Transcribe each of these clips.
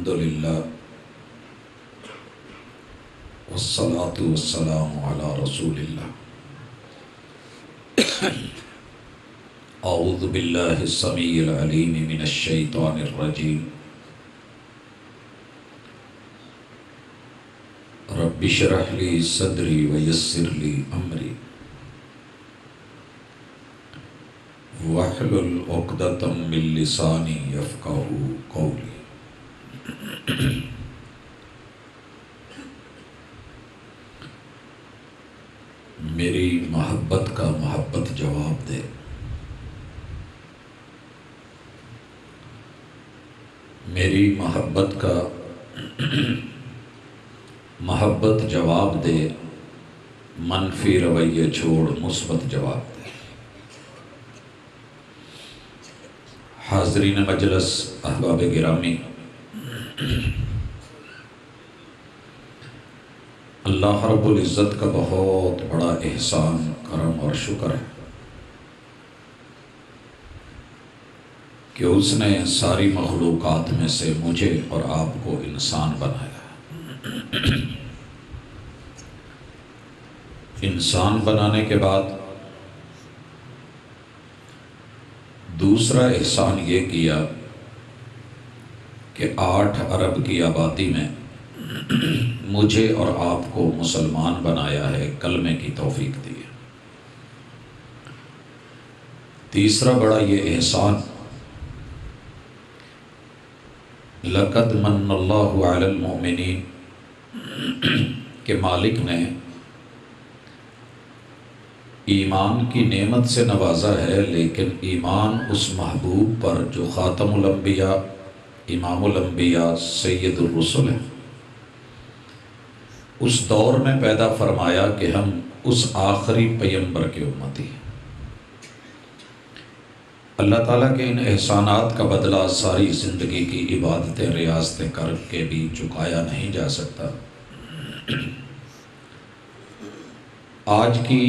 الحمدللہ والصلاة والسلام علی رسول اللہ۔ اعوذ باللہ السمیع العلیم من الشیطان الرجیم۔ رب اشرح لی صدری ویسر لی امری واحلل عقدۃ من لسانی یفقہوا قولی۔ میری محبت کا محبت جواب دے، میری محبت کا محبت جواب دے، منفی رویے چھوڑ مثبت جواب دے۔ حاضرین مجلس، احباب گرامی، اللہ رب العزت کا بہت بڑا احسان، کرم اور شکر ہے کہ اس نے ساری مخلوقات میں سے مجھے اور آپ کو انسان بنایا۔ انسان بنانے کے بعد دوسرا احسان یہ کیا کہ 8 ارب کی آبادی میں مجھے اور آپ کو مسلمان بنایا ہے، کلمے کی توفیق دی ہے۔ تیسرا بڑا یہ احسان، لَقَدْ مَنَّ اللَّهُ عَلَى الْمُؤْمِنِينَ، کہ مالک نے ایمان کی نعمت سے نوازا ہے، لیکن ایمان اس محبوب پر جو خاتم الانبیاء، امام الانبیاء، سید الرسل ہے، اس دور میں پیدا فرمایا کہ ہم اس آخری پیغمبر کے امتی ہیں۔ اللہ تعالیٰ کے ان احسانات کا بدلہ ساری زندگی کی عبادتیں ریاضتیں کر کے بھی چکایا نہیں جا سکتا۔ آج کی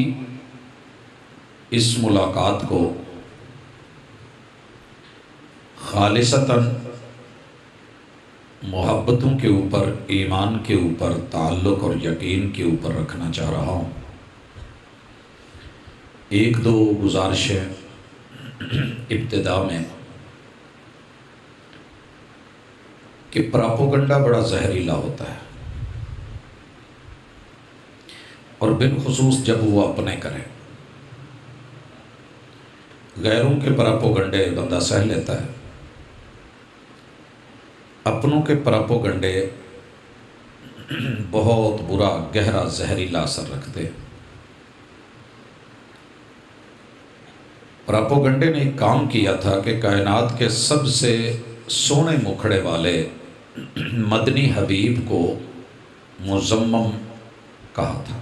اس ملاقات کو خالصتاً محبتوں کے اوپر، ایمان کے اوپر، تعلق اور یقین کے اوپر رکھنا چاہ رہا ہوں۔ 1-2 گزارشیں ابتدا میں، کہ پراپوگنڈا بڑا زہریلا ہوتا ہے، اور بالخصوص جب وہ اپنے کرے۔ غیروں کے پراپوگنڈے بندہ سہ لیتا ہے، اپنوں کے پراپوگنڈے بہت برا، گہرا، زہریلا اثر رکھتے۔ پراپوگنڈے نے ایک کام کیا تھا کہ کائنات کے سب سے سونے مکھڑے والے مدنی حبیب کو مذمم کہا تھا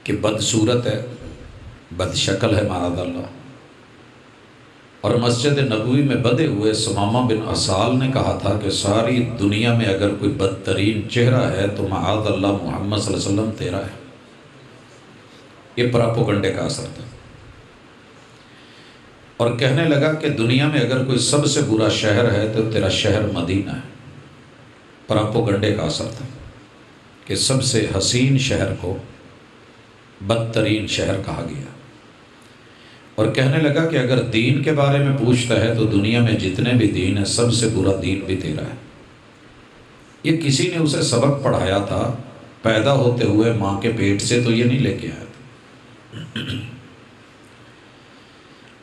کہ بدصورت ہے، بد شکل ہے، معاذ اللہ۔ اور مسجد نبوی میں بدے ہوئے ثمامہ بن اسال نے کہا تھا کہ ساری دنیا میں اگر کوئی بدترین چہرہ ہے تو معاذ اللہ محمد صلی اللہ علیہ وسلم تیرا ہے۔ یہ پراپوگنڈے کا اثر تھا۔ اور کہنے لگا کہ دنیا میں اگر کوئی سب سے برا شہر ہے تو تیرا شہر مدینہ ہے۔ پراپوگنڈے کا اثر تھا کہ سب سے حسین شہر کو بدترین شہر کہا گیا۔ اور کہنے لگا کہ اگر دین کے بارے میں پوچھتا ہے تو دنیا میں جتنے بھی دین ہیں سب سے برا دین بھی تیرا ہے۔ یہ کسی نے اسے سبق پڑھایا تھا، پیدا ہوتے ہوئے ماں کے پیٹ سے تو یہ نہیں لے کے آیا تھا۔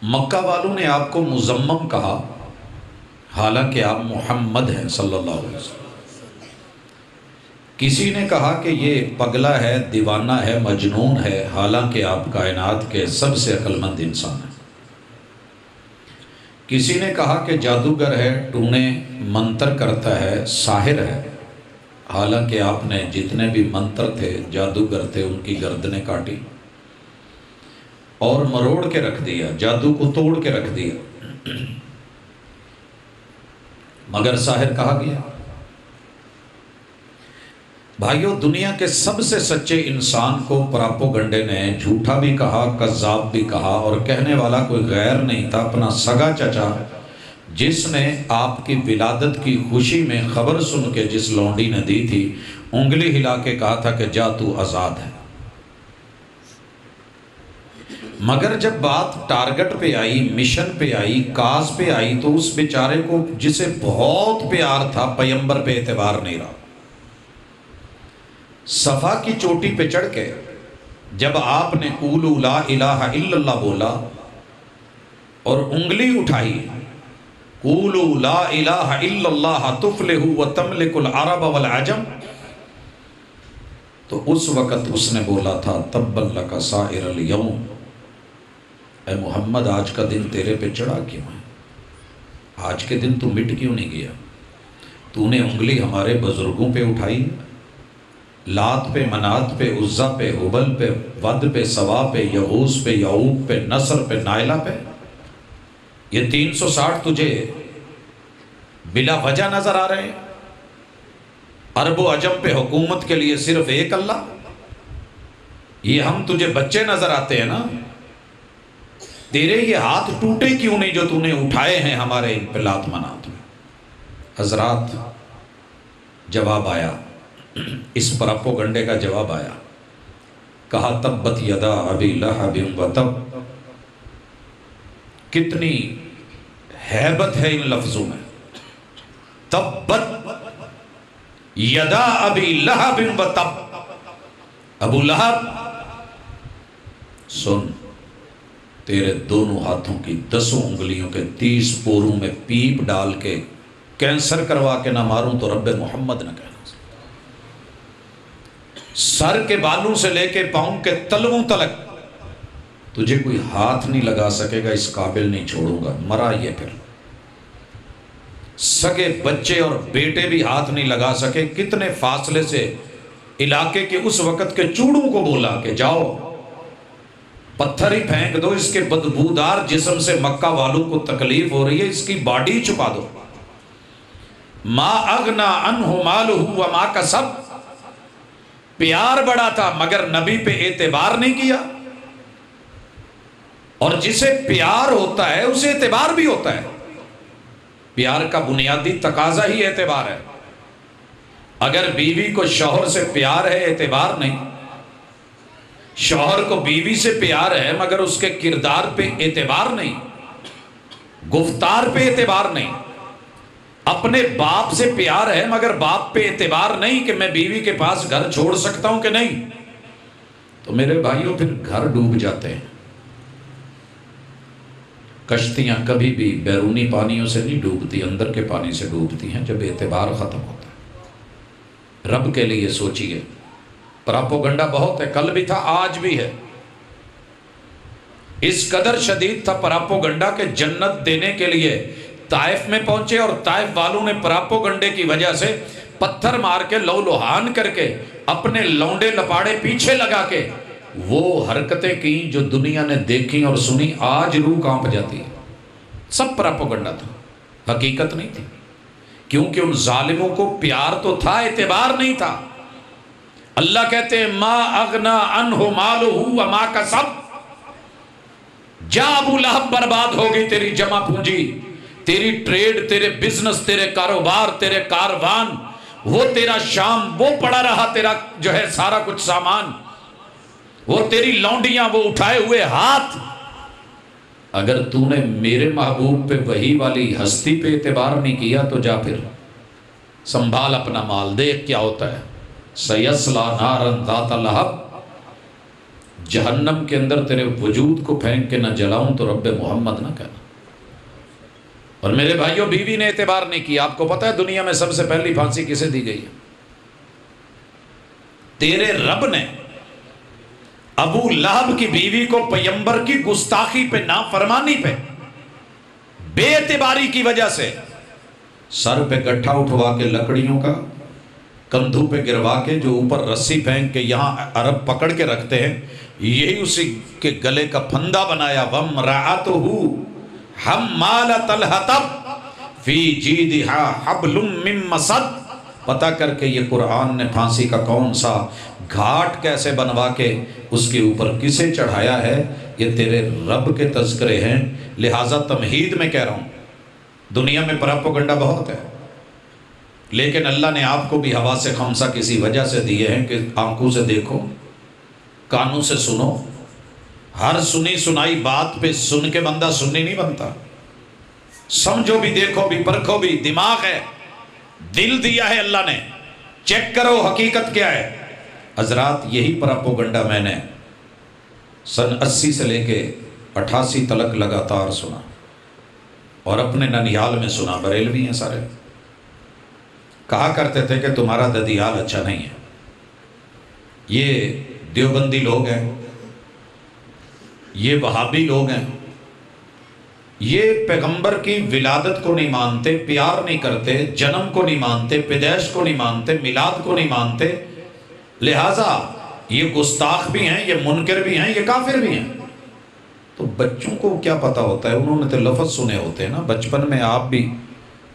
مکہ والوں نے آپ کو مذمم کہا، حالانکہ آپ محمد ہیں صلی اللہ علیہ وسلم۔ کسی نے کہا کہ یہ پگلا ہے، دیوانہ ہے، مجنون ہے، حالانکہ آپ کائنات کے سب سے عقل مند انسان ہیں۔ کسی نے کہا کہ جادوگر ہے، ٹونے منتر کرتا ہے، ساحر ہے، حالانکہ آپ نے جتنے بھی منتر تھے، جادوگر تھے، ان کی گردنیں کاٹی اور مروڑ کے رکھ دیا، جادو کو توڑ کے رکھ دیا، مگر ساحر کہا گیا۔ بھائیو، دنیا کے سب سے سچے انسان کو پراپوگنڈے نے جھوٹا بھی کہا، کذاب بھی کہا، اور کہنے والا کوئی غیر نہیں تھا، اپنا سگا چچا جس نے آپ کی ولادت کی خوشی میں خبر سن کے جس لونڈی نے دی تھی، انگلی ہلا کے کہا تھا کہ جا تو آزاد ہے۔ مگر جب بات ٹارگٹ پہ آئی، مشن پہ آئی، کاز پہ آئی، تو اس بیچارے کو جسے بہت پیار تھا پیمبر پہ اعتبار نہیں رہا۔ صفا کی چوٹی پہ چڑھ کے جب آپ نے قولوا لا الہ الا اللہ بولا اور انگلی اٹھائی، قولوا لا الہ الا اللہ تفلحوا وتملک العرب والعجم، تو اس وقت اس نے بولا تھا تبا لک سائر الیوم، اے محمد آج کا دن تیرے پہ چڑھا کیوں ہے؟ آج کے دن تو مٹ کیوں نہیں گیا؟ تو نے انگلی ہمارے بزرگوں پہ اٹھائی، لات پہ، منات پہ، عزا پہ، حبل پہ، ود پہ، سوا پہ، یغوث پہ، یعوق پہ، نصر پہ، نائلہ پہ۔ یہ 360 تجھے بلا وجہ نظر آ رہے ہیں؟ عرب و عجم پہ حکومت کے لیے صرف ایک اللہ؟ یہ ہم تجھے بچے نظر آتے ہیں نا؟ تیرے یہ ہاتھ ٹوٹے کیوں نہیں جو تو نے اٹھائے ہیں ہمارے ان پہ لات منات میں؟ حضرات جواب آیا، اس پراپوگنڈے کا جواب آیا، کہا تبت یدا ابی لہب وتب۔ کتنی ہیبت ہے ان لفظوں میں، تبت یدا ابی لہب وتب۔ ابو لہب سن، تیرے دونوں ہاتھوں کی 10 انگلیوں کے 30 پوروں میں پیپ ڈال کے کینسر کروا کے نہ ماروں تو رب محمد نہ کہنا۔ سر کے بالوں سے لے کے پاؤں کے تلووں تلک تجھے کوئی ہاتھ نہیں لگا سکے گا، اس قابل نہیں چھوڑوں گا، مرا یہ پھر۔ سگے بچے اور بیٹے بھی ہاتھ نہیں لگا سکے، کتنے فاصلے سے علاقے کے اس وقت کے چوڑوں کو بولا کہ جاؤ پتھر ہی پھینک دو، اس کے بدبودار جسم سے مکہ والوں کو تکلیف ہو رہی ہے، اس کی باڈی چھپا دو۔ ما اغنا عنہ مالہ وما کسب، پیار بڑا تھا مگر نبی پہ اعتبار نہیں کیا، اور جسے پیار ہوتا ہے اسے اعتبار بھی ہوتا ہے۔ پیار کا بنیادی تقاضا ہی اعتبار ہے۔ اگر بیوی کو شوہر سے پیار ہے، اعتبار نہیں، شوہر کو بیوی سے پیار ہے مگر اس کے کردار پہ اعتبار نہیں، گفتار پہ اعتبار نہیں، اپنے باپ سے پیار ہے مگر باپ پہ اعتبار نہیں کہ میں بیوی کے پاس گھر چھوڑ سکتا ہوں کہ نہیں، تو میرے بھائیوں پھر گھر ڈوب جاتے ہیں۔ کشتیاں کبھی بھی بیرونی پانیوں سے نہیں ڈوبتی، اندر کے پانی سے ڈوبتی ہیں جب اعتبار ختم ہوتا ہے۔ رب کے لیے سوچئے، پراپوگنڈا بہت ہے، کل بھی تھا آج بھی ہے۔ اس قدر شدید تھا پراپوگنڈا کہ جنت دینے کے لیے طائف میں پہنچے، اور طائف والوں نے پراپوگنڈے کی وجہ سے پتھر مار کے لو لوہان کر کے اپنے لونڈے لپاڑے پیچھے لگا کے وہ حرکتیں کی جو دنیا نے دیکھی اور سنی، آج روح کانپ جاتی ہے۔ سب پراپوگنڈا تھا، حقیقت نہیں تھی، کیونکہ ان ظالموں کو پیار تو تھا، اعتبار نہیں تھا۔ اللہ کہتے ہیں ما اغنا عنہ مالہ وما کسب، جا ابو لہب برباد ہو گئی تیری جمع پونجی، تیری ٹریڈ، تیرے بزنس، تیرے کاروبار، تیرے کاروان، وہ تیرا شام، وہ پڑا رہا تیرا جو ہے سارا کچھ سامان، وہ تیری لونڈیاں، وہ اٹھائے ہوئے ہاتھ۔ اگر تو نے میرے محبوب پہ وہی والی ہستی پہ اعتبار نہیں کیا تو جا پھر سنبھال اپنا مال، دیکھ کیا ہوتا ہے۔ سیصلی نارا ذات لہب، جہنم کے اندر تیرے وجود کو پھینک کے نہ جلاؤں تو رب محمد نہ کہنا۔ اور میرے بھائیوں، بیوی نے اعتبار نہیں کیا۔ آپ کو پتہ ہے دنیا میں سب سے پہلی پھانسی کسے دی گئی ہے؟ تیرے رب نے ابو لہب کی بیوی کو پیمبر کی گستاخی پہ، نافرمانی پہ، بے اعتباری کی وجہ سے سر پہ گٹھا اٹھوا کے لکڑیوں کا، کندھوں پہ گروا کے، جو اوپر رسی پھینک کے یہاں عرب پکڑ کے رکھتے ہیں، یہی اسی کے گلے کا پھندا بنایا۔ وَامْرَأَتُهُ حَمَّالَةَ الْحَطَبِ فِي جِيدِهَا حَبْلٌ مِّن مَّسَدٍ۔ پتہ کر کے یہ قرآن نے پھانسی کا کون سا گھاٹ کیسے بنوا کے اس کے اوپر کسے چڑھایا ہے، یہ تیرے رب کے تذکرے ہیں، لہٰذا تمہید میں کہہ رہا ہوں دنیا میں پراپوگنڈا بہت ہے، لیکن اللہ نے آپ کو بھی حواس خمسہ کسی وجہ سے دیے ہیں کہ آنکھوں سے دیکھو، کانوں سے سنو۔ ہر سنی سنائی بات پہ سن کے بندہ سنی نہیں بنتا، سمجھو بھی، دیکھو بھی، پرکھو بھی۔ دماغ ہے، دل دیا ہے اللہ نے، چیک کرو حقیقت کیا ہے۔ حضرات یہی پراپوگنڈا میں نے سن 80 سے لے کے 88 تلک لگاتار سنا، اور اپنے ننیال میں سنا، بریلوی ہیں سارے، کہا کرتے تھے کہ تمہارا ددیال اچھا نہیں ہے، یہ دیوبندی لوگ ہیں، یہ وہابی لوگ ہیں، یہ پیغمبر کی ولادت کو نہیں مانتے، پیار نہیں کرتے، جنم کو نہیں مانتے، پیدائش کو نہیں مانتے، میلاد کو نہیں مانتے، لہٰذا یہ گستاخ بھی ہیں، یہ منکر بھی ہیں، یہ کافر بھی ہیں۔ تو بچوں کو کیا پتا ہوتا ہے، انہوں نے تو لفظ سنے ہوتے ہیں نا بچپن میں۔ آپ بھی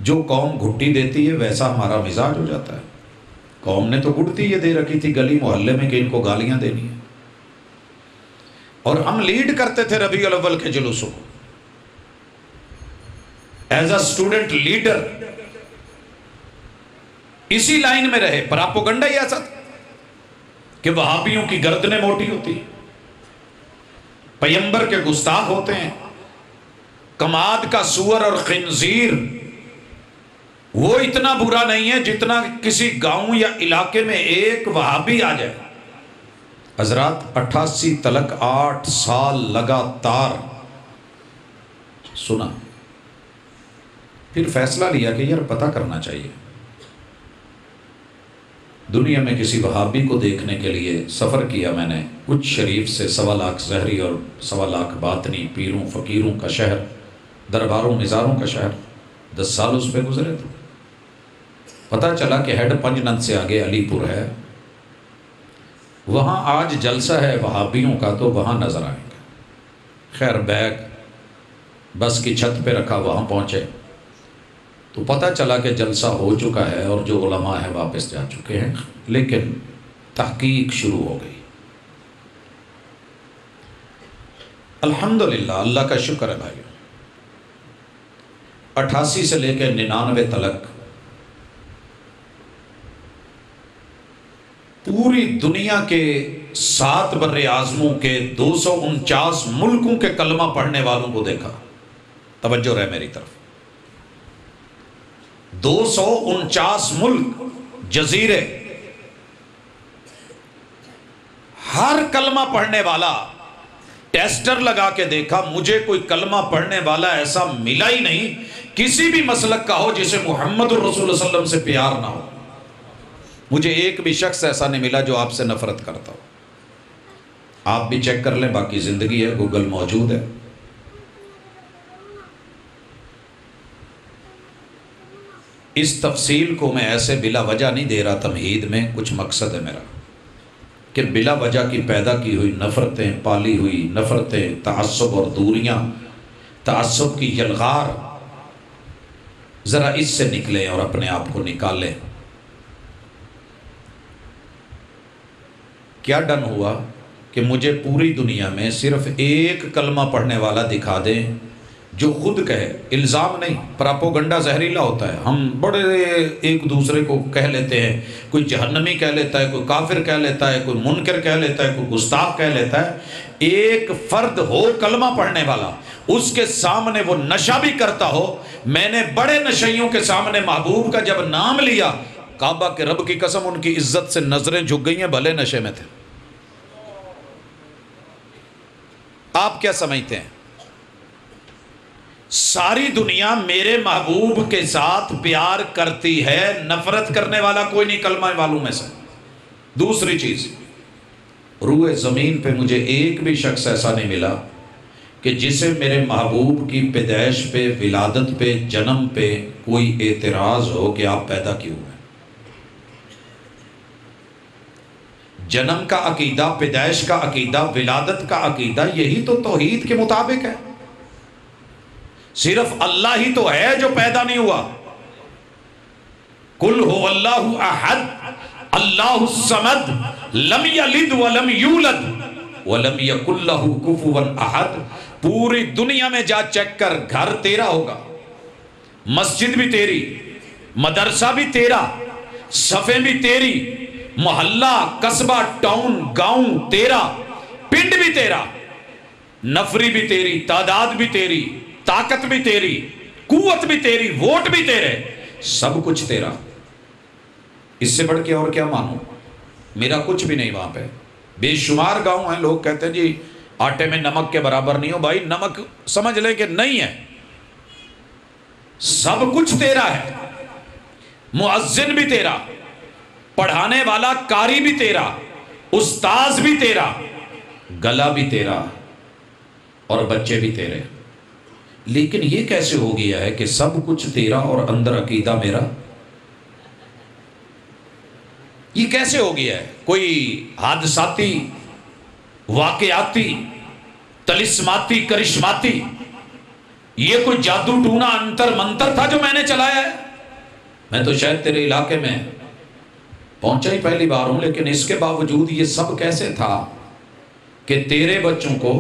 جو قوم گھٹی دیتی ہے ویسا ہمارا مزاج ہو جاتا ہے۔ قوم نے تو گھٹتی یہ دے رکھی تھی گلی محلے میں کہ ان کو گالیاں دینی ہیں، اور ہم لیڈ کرتے تھے ربیع الاول کے جلوسوں کو ایز اے اسٹوڈنٹ لیڈر، اسی لائن میں رہے۔ پراپوگنڈا ہی ایسا تھا کہ وہابیوں کی گردنیں موٹی ہوتی ہیں، پیغمبر کے گستاخ ہوتے ہیں، کماد کا سور اور خنزیر وہ اتنا برا نہیں ہے جتنا کسی گاؤں یا علاقے میں ایک وہابی آ جائے۔ حضرات 88 تلک 8 سال لگاتار سنا، پھر فیصلہ لیا کہ یار پتہ کرنا چاہیے۔ دنیا میں کسی وہابی کو دیکھنے کے لیے سفر کیا میں نے، کچھ شریف سے 1.25 لاکھ زہری اور 1.25 لاکھ باطنی، پیروں فقیروں کا شہر، درباروں مزاروں کا شہر، 10 سال اس پہ گزرے تھے۔ پتہ چلا کہ ہیڈ پنجنت سے آگے علی پور ہے، وہاں آج جلسہ ہے وہابیوں کا، تو وہاں نظر آئیں گے۔ خیر بیگ بس کی چھت پہ رکھا، وہاں پہنچے تو پتہ چلا کہ جلسہ ہو چکا ہے اور جو علماء ہیں واپس جا چکے ہیں، لیکن تحقیق شروع ہو گئی۔ الحمدللہ، اللہ کا شکر ہے بھائی، 88 سے لے کے 99 تلک پوری دنیا کے 7 بر اعظموں کے 249 ملکوں کے کلمہ پڑھنے والوں کو دیکھا۔ توجہ رہے میری طرف، 249 ملک، جزیرے، ہر کلمہ پڑھنے والا ٹیسٹر لگا کے دیکھا، مجھے کوئی کلمہ پڑھنے والا ایسا ملا ہی نہیں کسی بھی مسلک کا ہو جسے محمد الرسول صلی اللہ علیہ وسلم سے پیار نہ ہو۔ مجھے ایک بھی شخص ایسا نہیں ملا جو آپ سے نفرت کرتا ہو۔ آپ بھی چیک کر لیں، باقی زندگی ہے، گوگل موجود ہے۔ اس تفصیل کو میں ایسے بلا وجہ نہیں دے رہا تمہید میں، کچھ مقصد ہے میرا کہ بلا وجہ کی پیدا کی ہوئی نفرتیں، پالی ہوئی نفرتیں، تعصب اور دوریاں، تعصب کی یلغار، ذرا اس سے نکلیں اور اپنے آپ کو نکالیں۔ کیا ڈن ہوا کہ مجھے پوری دنیا میں صرف ایک کلمہ پڑھنے والا دکھا دیں جو خود کہے، الزام نہیں، پراپوگنڈا زہریلا ہوتا ہے، ہم بڑے ایک دوسرے کو کہہ لیتے ہیں، کوئی جہنمی کہہ لیتا ہے، کوئی کافر کہہ لیتا ہے، کوئی منکر کہہ لیتا ہے، کوئی گستاخ کہہ لیتا ہے۔ ایک فرد ہو کلمہ پڑھنے والا، اس کے سامنے وہ نشہ بھی کرتا ہو۔ میں نے بڑے نشیوں کے سامنے محبوب کا جب نام لیا، کعبہ کے رب کی قسم ان کی عزت سے نظریں جھک گئی ہیں، بھلے نشے میں تھے۔ آپ کیا سمجھتے ہیں؟ ساری دنیا میرے محبوب کے ساتھ پیار کرتی ہے، نفرت کرنے والا کوئی نہیں کلمہ والوں میں سے۔ دوسری چیز، روئے زمین پہ مجھے ایک بھی شخص ایسا نہیں ملا کہ جسے میرے محبوب کی پیدائش پہ، ولادت پہ، جنم پہ کوئی اعتراض ہو کہ آپ پیدا کیوں ہیں۔ جنم کا عقیدہ، پیدائش کا عقیدہ، ولادت کا عقیدہ، یہی تو توحید کے مطابق ہے۔ صرف اللہ ہی تو ہے جو پیدا نہیں ہوا۔ قل هو اللہ احد اللہ الصمد لم یلد ولم یولد ولم یکن لہ کفوا احد۔ پوری دنیا میں جا چیک کر، گھر تیرا ہوگا، مسجد بھی تیری، مدرسہ بھی تیرا، صفیں بھی تیری، محلہ قصبہ ٹاؤن گاؤں تیرا، پنڈ بھی تیرا، نفری بھی تیری، تعداد بھی تیری، طاقت بھی تیری، قوت بھی تیری، ووٹ بھی تیرے، سب کچھ تیرا۔ اس سے بڑھ کے اور کیا مانوں؟ میرا کچھ بھی نہیں وہاں پہ۔ بے شمار گاؤں ہیں، لوگ کہتے ہیں جی آٹے میں نمک کے برابر نہیں ہو، بھائی نمک سمجھ لے کہ نہیں ہے، سب کچھ تیرا ہے۔ مؤذن بھی تیرا، پڑھانے والا قاری بھی تیرا، استاذ بھی تیرا، گلا بھی تیرا، اور بچے بھی تیرے۔ لیکن یہ کیسے ہو گیا ہے کہ سب کچھ تیرا اور اندر عقیدہ میرا؟ یہ کیسے ہو گیا ہے؟ کوئی حادثاتی، واقعاتی، طلسماتی، کرشماتی، یہ کوئی جادو ٹونا انتر منتر تھا جو میں نے چلایا ہے؟ میں تو شاید تیرے علاقے میں پہنچا ہی پہلی بار ہوں، لیکن اس کے باوجود یہ سب کیسے تھا کہ تیرے بچوں کو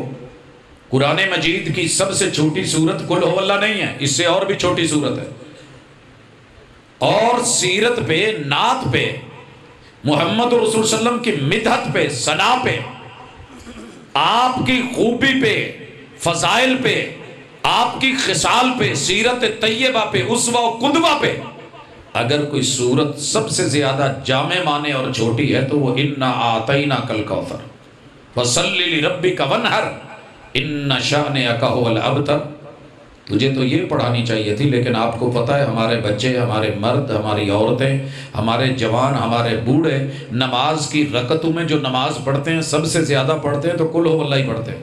قرآن مجید کی سب سے چھوٹی سورت قل ہو اللہ نہیں ہے، اس سے اور بھی چھوٹی سورت ہے، اور سیرت پہ، نعت پہ، محمد رسول صلی اللہ علیہ وسلم کی مدحت پہ، ثنا پہ، آپ کی خوبی پہ، فضائل پہ، آپ کی خصال پہ، سیرت طیبہ پہ، اسوہ و قدوہ پہ اگر کوئی سورت سب سے زیادہ جامع معنی اور چھوٹی ہے تو وہ اِنَّا أَعْطَيْنَاكَ الْكَوْثَرَ فَصَلِّ لِرَبِّكَ وَانْحَرْ إِنَّ شَانِئَكَ هُوَ الْأَبْتَرُ۔ تجھے تو یہ پڑھانی چاہیے تھی، لیکن آپ کو پتہ ہے ہمارے بچے، ہمارے مرد، ہماری عورتیں، ہمارے جوان، ہمارے بوڑھے نماز کی رکعتوں میں جو نماز پڑھتے ہیں سب سے زیادہ پڑھتے ہیں تو قل ہو اللہ ہی پڑھتے ہیں۔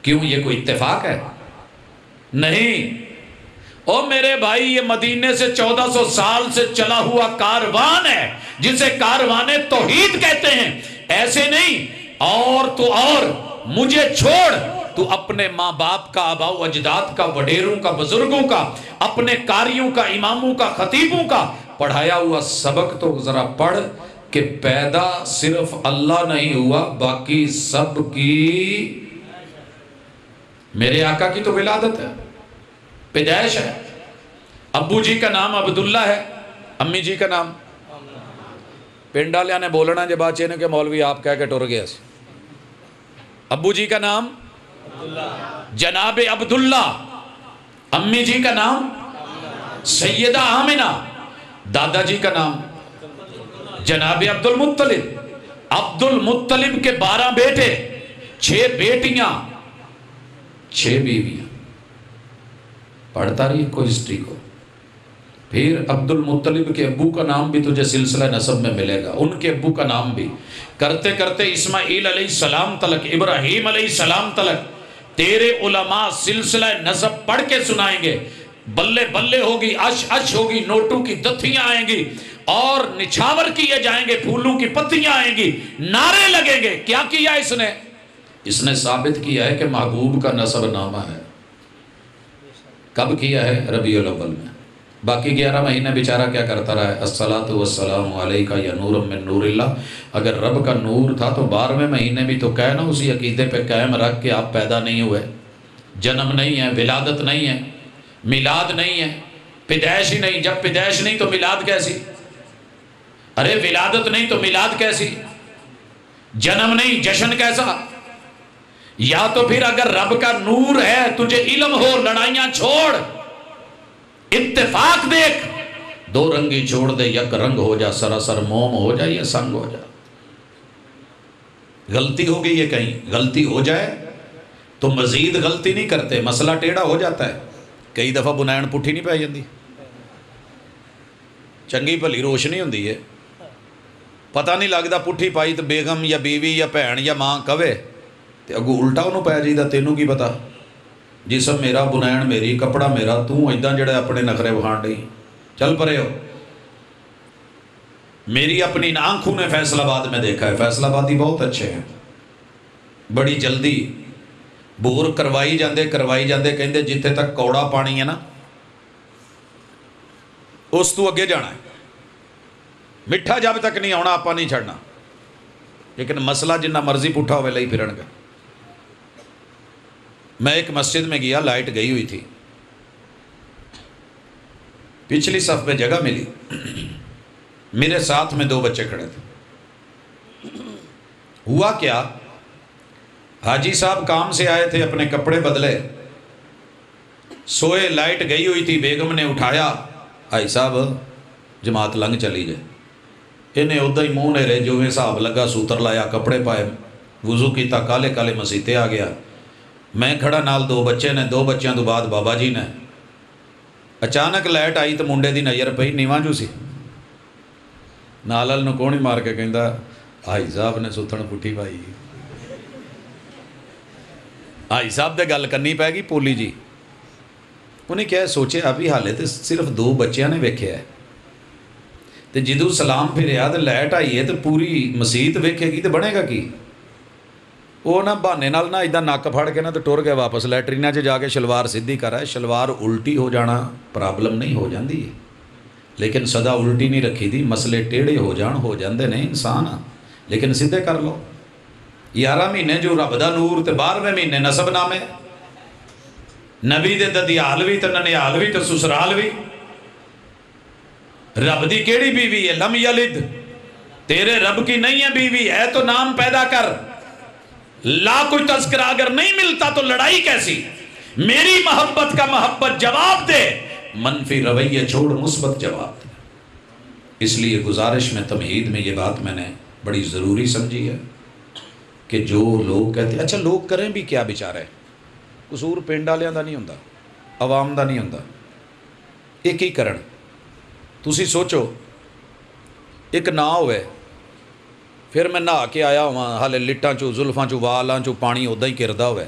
کیوں؟ یہ کوئی اتفاق ہے؟ نہیں۔ او میرے بھائی، یہ مدینے سے 1400 سال سے چلا ہوا کاروان ہے جسے کاروان توحید کہتے ہیں۔ ایسے نہیں اور تو اور مجھے چھوڑ، تو اپنے ماں باپ کا، آباء و اجداد کا، وڈیروں کا، بزرگوں کا، اپنے قاریوں کا، اماموں کا، خطیبوں کا پڑھایا ہوا سبق تو ذرا پڑھ کہ پیدا صرف اللہ نہیں ہوا، باقی سب کی میرے آقا کی تو ولادت ہے، پیدائش ہے۔ ابو جی کا نام عبداللہ ہے، امی جی کا نام پنڈ والوں نے بولنا جب بچے نے کہ مولوی آپ کہہ کے ٹر گیا سی۔ ابو جی کا نام جناب عبداللہ، امی جی کا نام سیدہ آمنہ، دادا جی کا نام جناب عبد المطلب۔ عبد المطلب کے 12 بیٹے، 6 بیٹیاں، 6 بیویاں۔ پڑھتا رہی کو ہسٹری کو۔ پھر عبد المطلب کے ابو کا نام بھی تجھے سلسلہ نسب میں ملے گا، ان کے ابو کا نام بھی، کرتے کرتے اسماعیل علیہ السلام تلک، ابراہیم علیہ السلام تلک تیرے علماء سلسلہ نسب پڑھ کے سنائیں گے۔ بلے بلے ہوگی، اش اش ہوگی، نوٹوں کی دتھیاں آئیں گی اور نچھاور کیے جائیں گے، پھولوں کی پتیاں آئیں گی، نعرے لگیں گے۔ کیا کیا اس نے ثابت کیا ہے کہ محبوب کا نسب نامہ ہے۔ کب کیا ہے؟ ربیع الاول میں۔ باقی 11 مہینے بیچارہ کیا کرتا رہا ہے؟ الصلاۃ والسلام علیکہ یا نور من نور اللہ۔ اگر رب کا نور تھا تو 12ویں مہینے بھی تو کہنا اسی عقیدے پہ قائم رکھ کے آپ پیدا نہیں ہوئے، جنم نہیں ہے، ولادت نہیں ہے، میلاد نہیں ہے، پیدائش ہی نہیں۔ جب پیدائش نہیں تو میلاد کیسی؟ ارے ولادت نہیں تو میلاد کیسی؟ جنم نہیں، جشن کیسا؟ یا تو پھر اگر رب کا نور ہے، تجھے علم ہو، لڑائیاں چھوڑ، اتفاق دیکھ، 2 رنگی چھوڑ دے، یک رنگ ہو جا، سراسر موم ہو جائے یا سنگ ہو جا۔ غلطی ہو گئی ہے کہیں، غلطی ہو جائے تو مزید غلطی نہیں کرتے، مسئلہ ٹیڑھا ہو جاتا ہے۔ کئی دفعہ بنائن پٹھی نہیں پائی جاندی، چنگی بھلی روشنی ہوندی ہے، پتہ نہیں لگتا پٹھی پائی تو بیگم یا بیوی یا بھین یا ماں کہے تے اگو الٹا انہوں پایا جائیدا، تینوں کی پتا؟ جسم میرا، بنائن میری، کپڑا میرا، تو ایداں جڑے اپنے نخرے بخان ڈئی، چل پرے ہو۔ میری اپنی آنکھوں نے فیصل آباد میں دیکھا ہے، فیصل آبادی بہت اچھے ہیں، بڑی جلدی بور کروائی جاندے کہندے جتھے تک کوڑا پانی ہے نا اس تو اگے جانا ہے، مٹھا جب تک نہیں آنا آپا نہیں چھڑنا، لیکن مسئلہ جنہ مرضی پٹھا ہوئے لئی پھرن گا۔ میں ایک مسجد میں گیا، لائٹ گئی ہوئی تھی، پچھلی صف میں جگہ ملی، میرے ساتھ میں 2 بچے کھڑے تھے۔ ہوا کیا، حاجی صاحب کام سے آئے تھے، اپنے کپڑے بدلے، سوئے، لائٹ گئی ہوئی تھی، بیگم نے اٹھایا، آئی صاحب جماعت لنگ چلی جائے۔ انہیں ادھر ہی منہ نے رہے، جو میں صاحب لگا، سوتر لایا، کپڑے پائے، وضو کیتا، کالے کالے مسیتے آ گیا۔ میں کھڑا نال 2 بچے نے، 2 بچیاں تو بعد بابا جی نے۔ اچانک لائٹ آئی تو منڈے دی نظر پئی، نیواں جو سی، نال نو کون ہی مار کے کہندا آئی صاحب نے ستھن پٹھی پائی۔ آئی صاحب دے گل کرنی پے گی، پولی جی انہیں کیا سوچے، ابھی حالے تو صرف 2 بچیاں نے ویکھیا ہے، تو جدو سلام پھریا تو لائٹ آئی ہے تو پوری مسیت ویکھے گی تو بنے گا کی؟ وہ نہ بہانے نال نہ ادھر نک پھڑ کے نہ تو ٹر گیا واپس لیٹرینہ چ جا کے شلوار سدھی کر رہا ہے۔ شلوار الٹی ہو جانا پرابلم نہیں ہو جاندی ہے، لیکن سدا الٹی نہیں رکھی دی، مسئلے ٹیڑھے ہو جاندے نے انسان، لیکن سیدھے کر لو۔ 11 مہینے جو رب دا نور تے 12ویں مہینے نسب نامے، نبی دے ددیال بھی تے ننیال بھی تے سسرال بھی۔ رب دی کیڑی بیوی ہے؟ لم یلد، تیرے رب کی نہیں ہے بیوی، ہے تو نام پیدا کر، لا کوئی تذکرہ اگر نہیں ملتا تو لڑائی کیسی؟ میری محبت کا محبت جواب دے، منفی رویہ چھوڑ، مثبت جواب دے۔ اس لیے گزارش میں تمہید میں یہ بات میں نے بڑی ضروری سمجھی ہے کہ جو لوگ کہتے ہیں، اچھا لوگ کریں بھی کیا بیچارے، قصور پنڈ والیاں دا نہیں ہوندا، عوام دا نہیں ہوندا، ایک ہی کرن۔ تسی سوچو ایک نہ ہوئے، پھر میں نہا کے آیا ہوا، ہالے لٹاں چو زلفاں چو والاں چو پانی ادا ہی کردا ہوئے،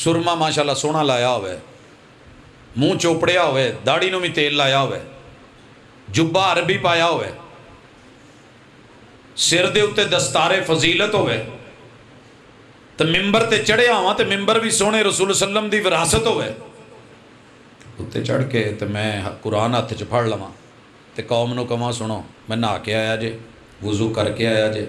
سرما ماشاءاللہ سونا لایا ہوئے، منہ چوپڑیا ہوئے، داڑھی نو بھی تیل لایا ہوئے، جبہ عربی پایا ہوئے، سر دے اتے دستار فضیلت ہوئے، تو ممبر تے چڑھیا ہوا، تو ممبر بھی سونے رسول صلی اللہ علیہ وسلم دی وراثت ہوئے، اتے چڑھ کے تو میں قرآن ہاتھ چ پھڑ لواں تے قوم نو کہاں سنو میں نہا کے آیا جے، وضو کر کے آیا جے،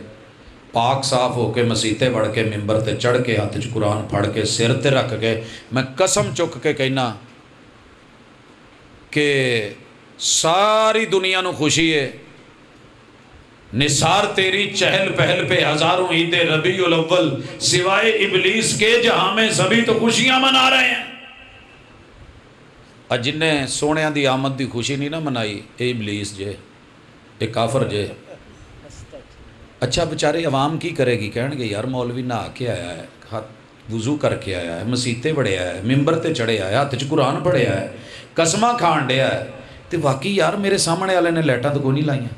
پاک صاف ہو کے مسیتے وڑ کے ممبر تے چڑھ کے ہاتھ چ قرآن پھڑ کے سر تے رکھ کے میں قسم چک کے کہنا کہ ساری دنیا نو خوشی ہے، نثار تیری چہل پہل پہ ہزاروں عید ربیع الاول، سوائے ابلیس کے جہاں میں سبھی تو خوشیاں منا رہے ہیں۔ اور جن نے سونیاں دی آمد دی خوشی نہیں نہ منائی، اے ابلیس جے، اے کافر جے۔ اچھا بچارے عوام کی کرے گی؟ کہن گے یار مولوی نہا کے آیا ہے، وضو کر کے آیا ہے، مسیتے بڑے آیا ہے، ممبر تے چڑھے آیا ہے، ہاتھ چ قرآن پڑھیا ہے، قسمہ کھان ڈیا ہے، تو واقعی یار میرے سامنے والے نے لائٹاں تو کوئی نہیں لائیاں،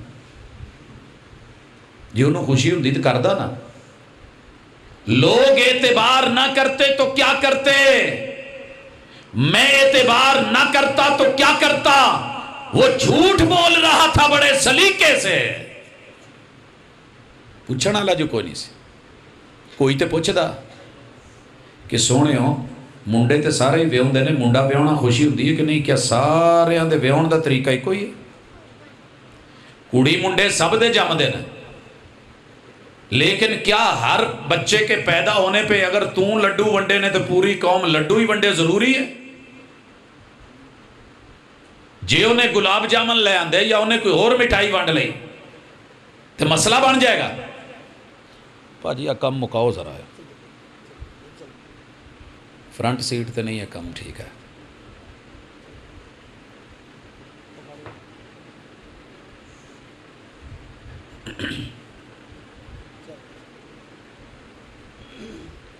جی انہوں خوشی ہوندی تو کردہ نا۔ لوگ اعتبار نہ کرتے تو کیا کرتے، میں اعتبار نہ کرتا تو کیا کرتا؟ وہ جھوٹ بول رہا تھا بڑے سلیقے سے، پوچھنا لا جو کوئی نہیں سی، کوئی تے پوچھ دا کہ سونے ہو منڈے تے سارے ہی ویون دینے، منڈا ویونا خوشی ہوندی ہے کہ نہیں؟ کیا سارے آن دے ویون دا طریقہ ہی کوئی ہے؟ کڑی منڈے سب دے جام دینا، لیکن کیا ہر بچے کے پیدا ہونے پہ اگر توں لڈو ونڈے نے تو پوری قوم لڈو ہی ونڈے ضروری ہے؟ جے انہیں گلاب جامن لے آندے یا انہیں کوئی اور مٹھائی ونڈ لئی تو مسئلہ بن جائے گا۔ پاجی کم مکاؤ ذرا ہے، فرنٹ سیٹ تے نہیں ہے کم، ٹھیک ہے۔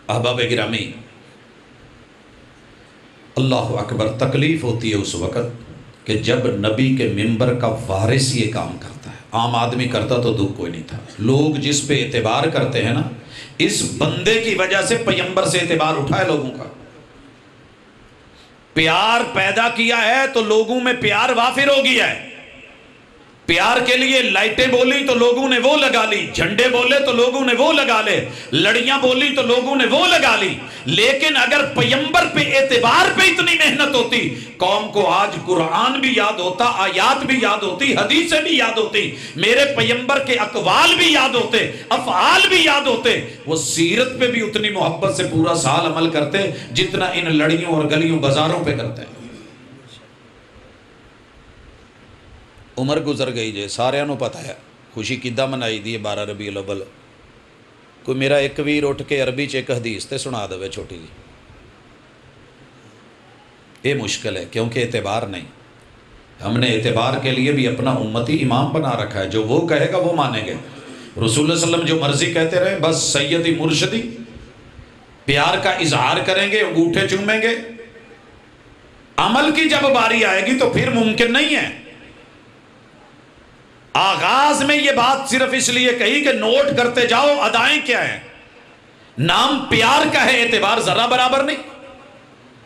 احباب گرامی، اللہ اکبر، تکلیف ہوتی ہے اس وقت کہ جب نبی کے ممبر کا وارث یہ کام کرتا ہے۔ عام آدمی کرتا تو دکھ کوئی نہیں تھا۔ لوگ جس پہ اعتبار کرتے ہیں نا، اس بندے کی وجہ سے پیغمبر سے اعتبار اٹھا ہے لوگوں کا، پیار پیدا کیا ہے تو لوگوں میں پیار وافر ہو گیا ہے۔ پیار کے لیے لائٹیں بولی تو لوگوں نے وہ لگا لی، جھنڈے بولے تو لوگوں نے وہ لگا لے، لڑیاں بولی تو لوگوں نے وہ لگا لی۔ لیکن اگر پیغمبر پہ اعتبار پہ اتنی محنت ہوتی، قوم کو آج قرآن بھی یاد ہوتا، آیات بھی یاد ہوتی، حدیثیں بھی یاد ہوتی، میرے پیغمبر کے اقوال بھی یاد ہوتے، افعال بھی یاد ہوتے، وہ سیرت پہ بھی اتنی محبت سے پورا سال عمل کرتے جتنا ان لڑیوں اور گلیوں بازاروں پہ کرتے ہیں۔ عمر گزر گئی جے سارے نو پتہ ہے خوشی کدہ منائی دی 12 ربیع الاول کوئی میرا ایک ویر اٹھ کے عربی چ ایک حدیث تے سنا دے چھوٹی جی یہ مشکل ہے کیونکہ اعتبار نہیں ہم نے اعتبار کے لیے بھی اپنا امتی امام بنا رکھا ہے جو وہ کہے گا وہ مانیں گے رسول اللہ علیہ وسلم جو مرضی کہتے رہے بس سیدی مرشدی پیار کا اظہار کریں گے انگوٹھے چومیں گے عمل کی جب باری آئے گی تو پھر ممکن نہیں ہے آغاز میں یہ بات صرف اس لیے کہی کہ نوٹ کرتے جاؤ ادائیں کیا ہیں نام پیار کا ہے اعتبار ذرہ برابر نہیں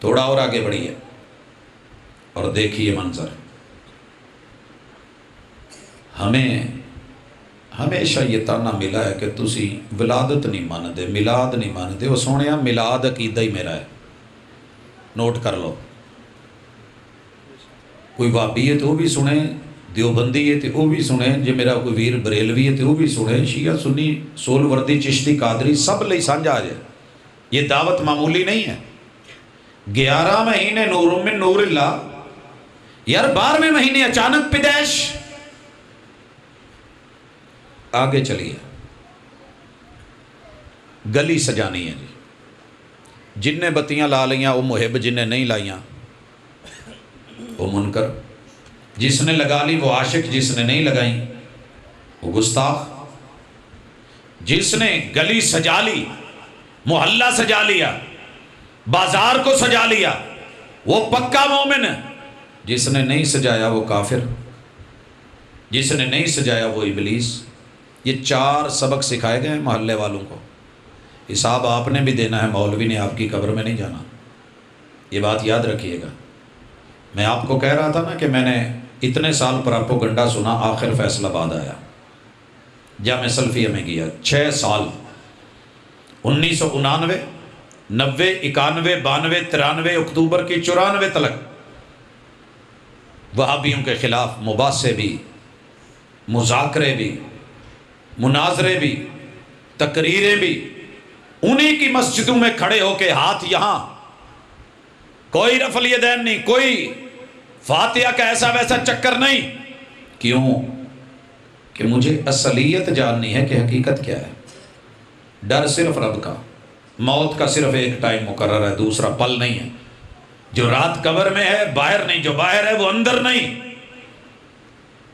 تھوڑا اور آگے بڑھیے اور دیکھیے منظر ہمیں ہمیشہ یہ تانا ملا ہے کہ تسی ولادت نہیں ماندے میلاد نہیں ماندے وہ سونیا میلاد عقیدہ ہی میرا ہے نوٹ کر لو کوئی وابی ہے تو وہ بھی سنے دیوبندی ہے تو وہ بھی سنے جو میرا کوئی ویر بریلوی ہے تو وہ بھی سنے شیعہ سنی سول وردی چشتی قادری سب لئی سانجا آ جائے یہ دعوت معمولی نہیں ہے 11 مہینے نور من نور اللہ یار 12ویں مہینے اچانک پیدائش آگے چلیے گلی سجانی ہے جی جن نے بتیاں لا لیاں وہ محب جن نے نہیں لائیاں وہ منکر جس نے لگا لی وہ عاشق جس نے نہیں لگائیں وہ گستاخ جس نے گلی سجا لی محلہ سجا لیا بازار کو سجا لیا وہ پکا مومن جس نے نہیں سجایا وہ کافر جس نے نہیں سجایا وہ ابلیس یہ 4 سبق سکھائے گئے ہیں محلے والوں کو حساب آپ نے بھی دینا ہے مولوی نے آپ کی قبر میں نہیں جانا یہ بات یاد رکھیے گا میں آپ کو کہہ رہا تھا نا کہ میں نے اتنے سال پر آپ کو گنڈا سنا آخر فیصل آباد آیا جامع سلفیہ میں گیا 6 سال 1999 90 91 92 93 اکتوبر کی 94 تلک وہابیوں کے خلاف مباحثے بھی مذاکرے بھی مناظرے بھی تقریریں بھی انہی کی مسجدوں میں کھڑے ہو کے ہاتھ یہاں کوئی رفع الیدین نہیں کوئی فاتحہ کا ایسا ویسا چکر نہیں کیوں کہ مجھے اصلیت جاننی ہے کہ حقیقت کیا ہے ڈر صرف رب کا موت کا صرف ایک ٹائم مقرر ہے دوسرا پل نہیں ہے جو رات قبر میں ہے باہر نہیں جو باہر ہے وہ اندر نہیں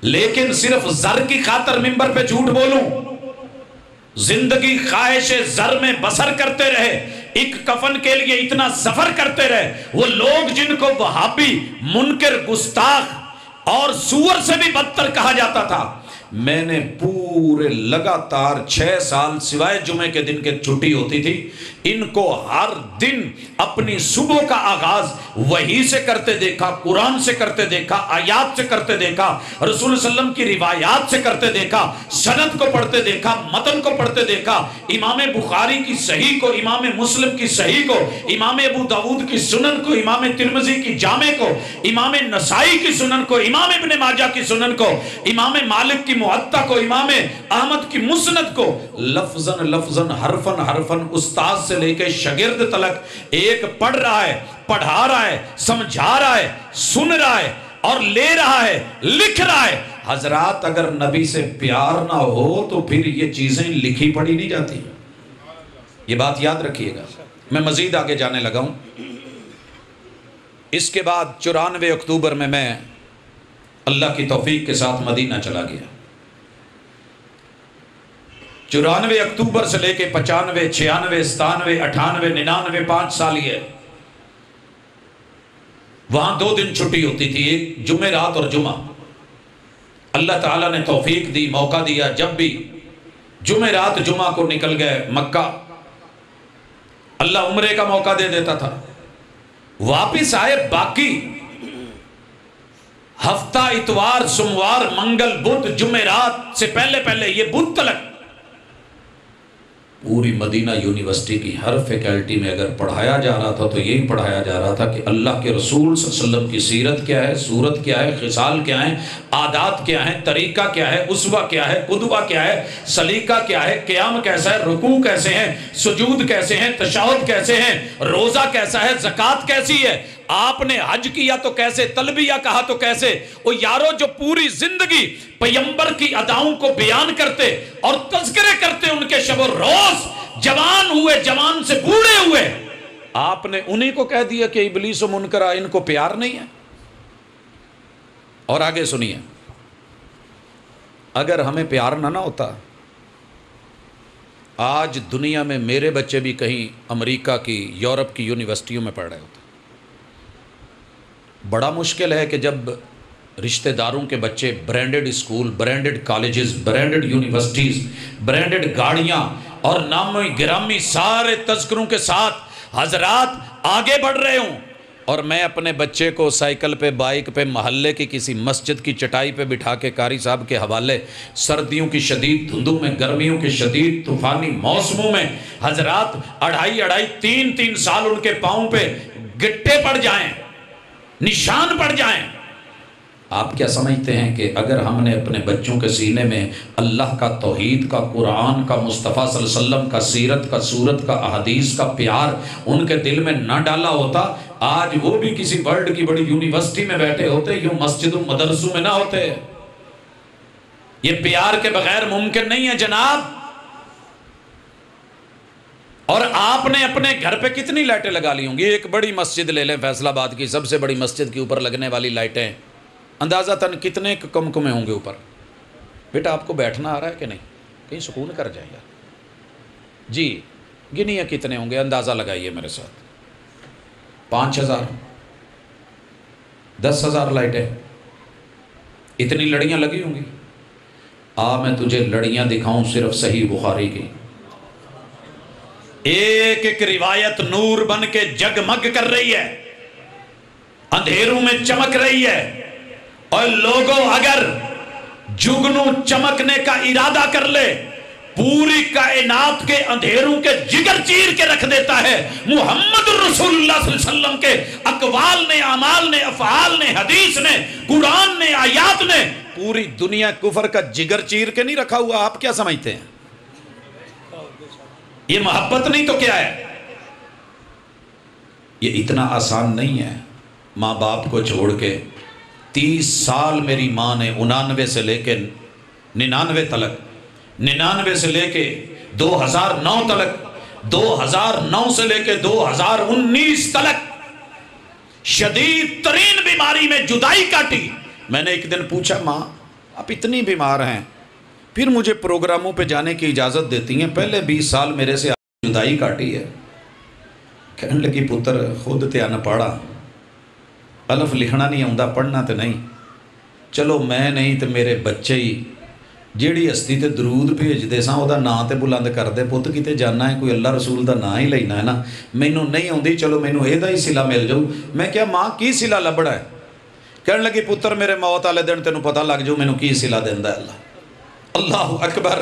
لیکن صرف زر کی خاطر منبر پہ جھوٹ بولوں زندگی خواہش زر میں بسر کرتے رہے ایک کفن کے لیے اتنا سفر کرتے رہے وہ لوگ جن کو وہابی منکر گستاخ اور سور سے بھی بدتر کہا جاتا تھا میں نے پورے لگاتار 6 سال سوائے جمعے کے دن کے چھٹی ہوتی تھی ان کو ہر دن اپنی صبح کا آغاز وحی سے کرتے دیکھا قرآن سے کرتے دیکھا آیات سے کرتے دیکھا رسول اللہ علیہ وسلم کی روایات سے کرتے دیکھا سند کو پڑھتے دیکھا متن کو پڑھتے دیکھا امام بخاری کی صحیح کو امام مسلم کی صحیح کو امام ابو داود کی سنن کو امام ترمذی کی جامع کو امام نسائی کی سنن کو امام ابن ماجہ کی سنن کو امام مالک کی معطا کو امام احمد کی مسند کو لفظاً لفظاً حرفاً حرفاً استاد سے لے کے شاگرد تلک ایک پڑھ رہا ہے پڑھا رہا ہے سمجھا رہا ہے سن رہا ہے اور لے رہا ہے لکھ رہا ہے حضرات اگر نبی سے پیار نہ ہو تو پھر یہ چیزیں لکھی پڑھی نہیں جاتی یہ بات یاد رکھیے گا میں مزید آگے جانے لگا ہوں اس کے بعد 94 اکتوبر میں اللہ کی توفیق کے ساتھ مدینہ چلا گیا 94 اکتوبر سے لے کے 95 96 97 98 99 5 سال یہ وہاں 2 دن چھٹی ہوتی تھی ایک جمعرات اور جمعہ اللہ تعالیٰ نے توفیق دی موقع دیا جب بھی جمعرات جمعہ کو نکل گئے مکہ اللہ عمرے کا موقع دے دیتا تھا واپس آئے باقی ہفتہ اتوار سوموار منگل بدھ جمعرات سے پہلے یہ بدھ تلک پوری مدینہ یونیورسٹی کی ہر فیکلٹی میں اگر پڑھایا جا رہا تھا تو یہی پڑھایا جا رہا تھا کہ اللہ کے رسول صلی اللہ علیہ وسلم کی سیرت کیا ہے صورت کیا ہے خصال کیا ہیں عادات کیا ہیں طریقہ کیا ہے اسوہ کیا ہے قدوہ کیا ہے سلیقہ کیا ہے قیام کیسا ہے رکوع کیسے ہیں سجود کیسے ہیں تشہد کیسے ہیں روزہ کیسا ہے زکوٰۃ کیسی ہے آپ نے حج کیا تو کیسے، تلبیہ کہا تو کیسے؟ او یارو جو پوری زندگی پیغمبر کی اداؤں کو بیان کرتے اور تذکرے کرتے ان کے شب و روز، جوان ہوئے، جوان سے بوڑھے ہوئے، آپ نے انہیں کو کہہ دیا کہ ابلیس و منکرہ ان کو پیار نہیں ہے۔ اور آگے سنیے، اگر ہمیں پیار نہ ہوتا، آج دنیا میں میرے بچے بھی کہیں امریکہ کی، یورپ کی یونیورسٹیوں میں پڑھ رہے ہوتے۔ بڑا مشکل ہے کہ جب رشتہ داروں کے بچے branded school, branded colleges, branded universities, branded گاڑیاں اور نامی گرامی سارے تذکروں کے ساتھ حضرات آگے بڑھ رہے ہوں، اور میں اپنے بچے کو سائیکل پہ، بائک پہ، محلے کی کسی مسجد کی چٹائی پہ بٹھا کے قاری صاحب کے حوالے سردیوں کی شدید دھندوں میں، گرمیوں کے شدید طوفانی موسموں میں حضرات 2.5-3 سال ان کے پاؤں پہ گٹے پڑ جائیں، نشان پڑ جائیں۔ آپ کیا سمجھتے ہیں کہ اگر ہم نے اپنے بچوں کے سینے میں اللہ کا، توحید کا، قرآن کا، مصطفیٰ صلی اللہ علیہ وسلم کا، سیرت کا، سورت کا، احادیث کا پیار ان کے دل میں نہ ڈالا ہوتا، آج وہ بھی کسی ورلڈ کی بڑی یونیورسٹی میں بیٹھے ہوتے، یوں مسجد و مدرسوں میں نہ ہوتے۔ یہ پیار کے بغیر ممکن نہیں ہے جناب۔ اور آپ نے اپنے گھر پہ کتنی لائٹیں لگا لی ہوں گی؟ ایک بڑی مسجد لے لیں، فیصل آباد کی سب سے بڑی مسجد کے اوپر لگنے والی لائٹیں اندازہ تن کتنے کمکمے ہوں گے اوپر؟ بیٹا آپ کو بیٹھنا آ رہا ہے کہ نہیں؟ کہیں سکون کر جائیں یار جی، گنیے کتنے ہوں گے، اندازہ لگائیے میرے ساتھ۔ 5,000، 10,000 لائٹیں، اتنی لڑیاں لگی ہوں گی۔ میں تجھے لڑیاں دکھاؤں صرف صحیح بخاری کی، ایک ایک روایت نور بن کے جگمگ کر رہی ہے، اندھیروں میں چمک رہی ہے، اور لوگوں اگر جگنو چمکنے کا ارادہ کر لے، پوری کائنات کے اندھیروں کے جگر چیر کے رکھ دیتا ہے۔ محمد رسول اللہ صلی اللہ علیہ وسلم کے اقوال نے، اعمال نے، افعال نے، حدیث نے، قرآن نے، آیات نے پوری دنیا کفر کا جگر چیر کے نہیں رکھا ہوا۔ آپ کیا سمجھتے ہیں؟ یہ محبت نہیں تو کیا ہے؟ یہ اتنا آسان نہیں ہے۔ ماں باپ کو چھوڑ کے 30 سال میری ماں نے 99 سے لے کے 99 تلک، 99 سے لے کے 2009 تلک، 2009 سے لے کے 2019 تلک شدید ترین بیماری میں جدائی کاٹی۔ میں نے ایک دن پوچھا، ماں آپ اتنی بیمار ہیں پھر مجھے پروگراموں پہ جانے کی اجازت دیتی ہیں، پہلے 20 سال میرے سے جدائی کاٹی ہے۔ کہنے لگی پتر خود تے نہ پڑھا، الف لکھنا نہیں آتا، پڑھنا تے نہیں، چلو میں نہیں تے میرے بچے ہی جیڑی ہستی تے درود بھیجدے ساں او دا ناں تے بلند کر دے، پت کتے جانا ہے کوئی اللہ رسول دا ناں ہی لینا ہے نا، مینوں نہیں آندی، چلو مینوں اے دا ہی صلہ مل جاؤ۔ میں کیا ماں کی صلہ لبڑا ہے؟ کہنے لگی پتر میرے موت والے دن تینوں پتہ لگ جاؤ مینوں کی صلہ دیندا ہے اللہ۔ اللہ اکبر۔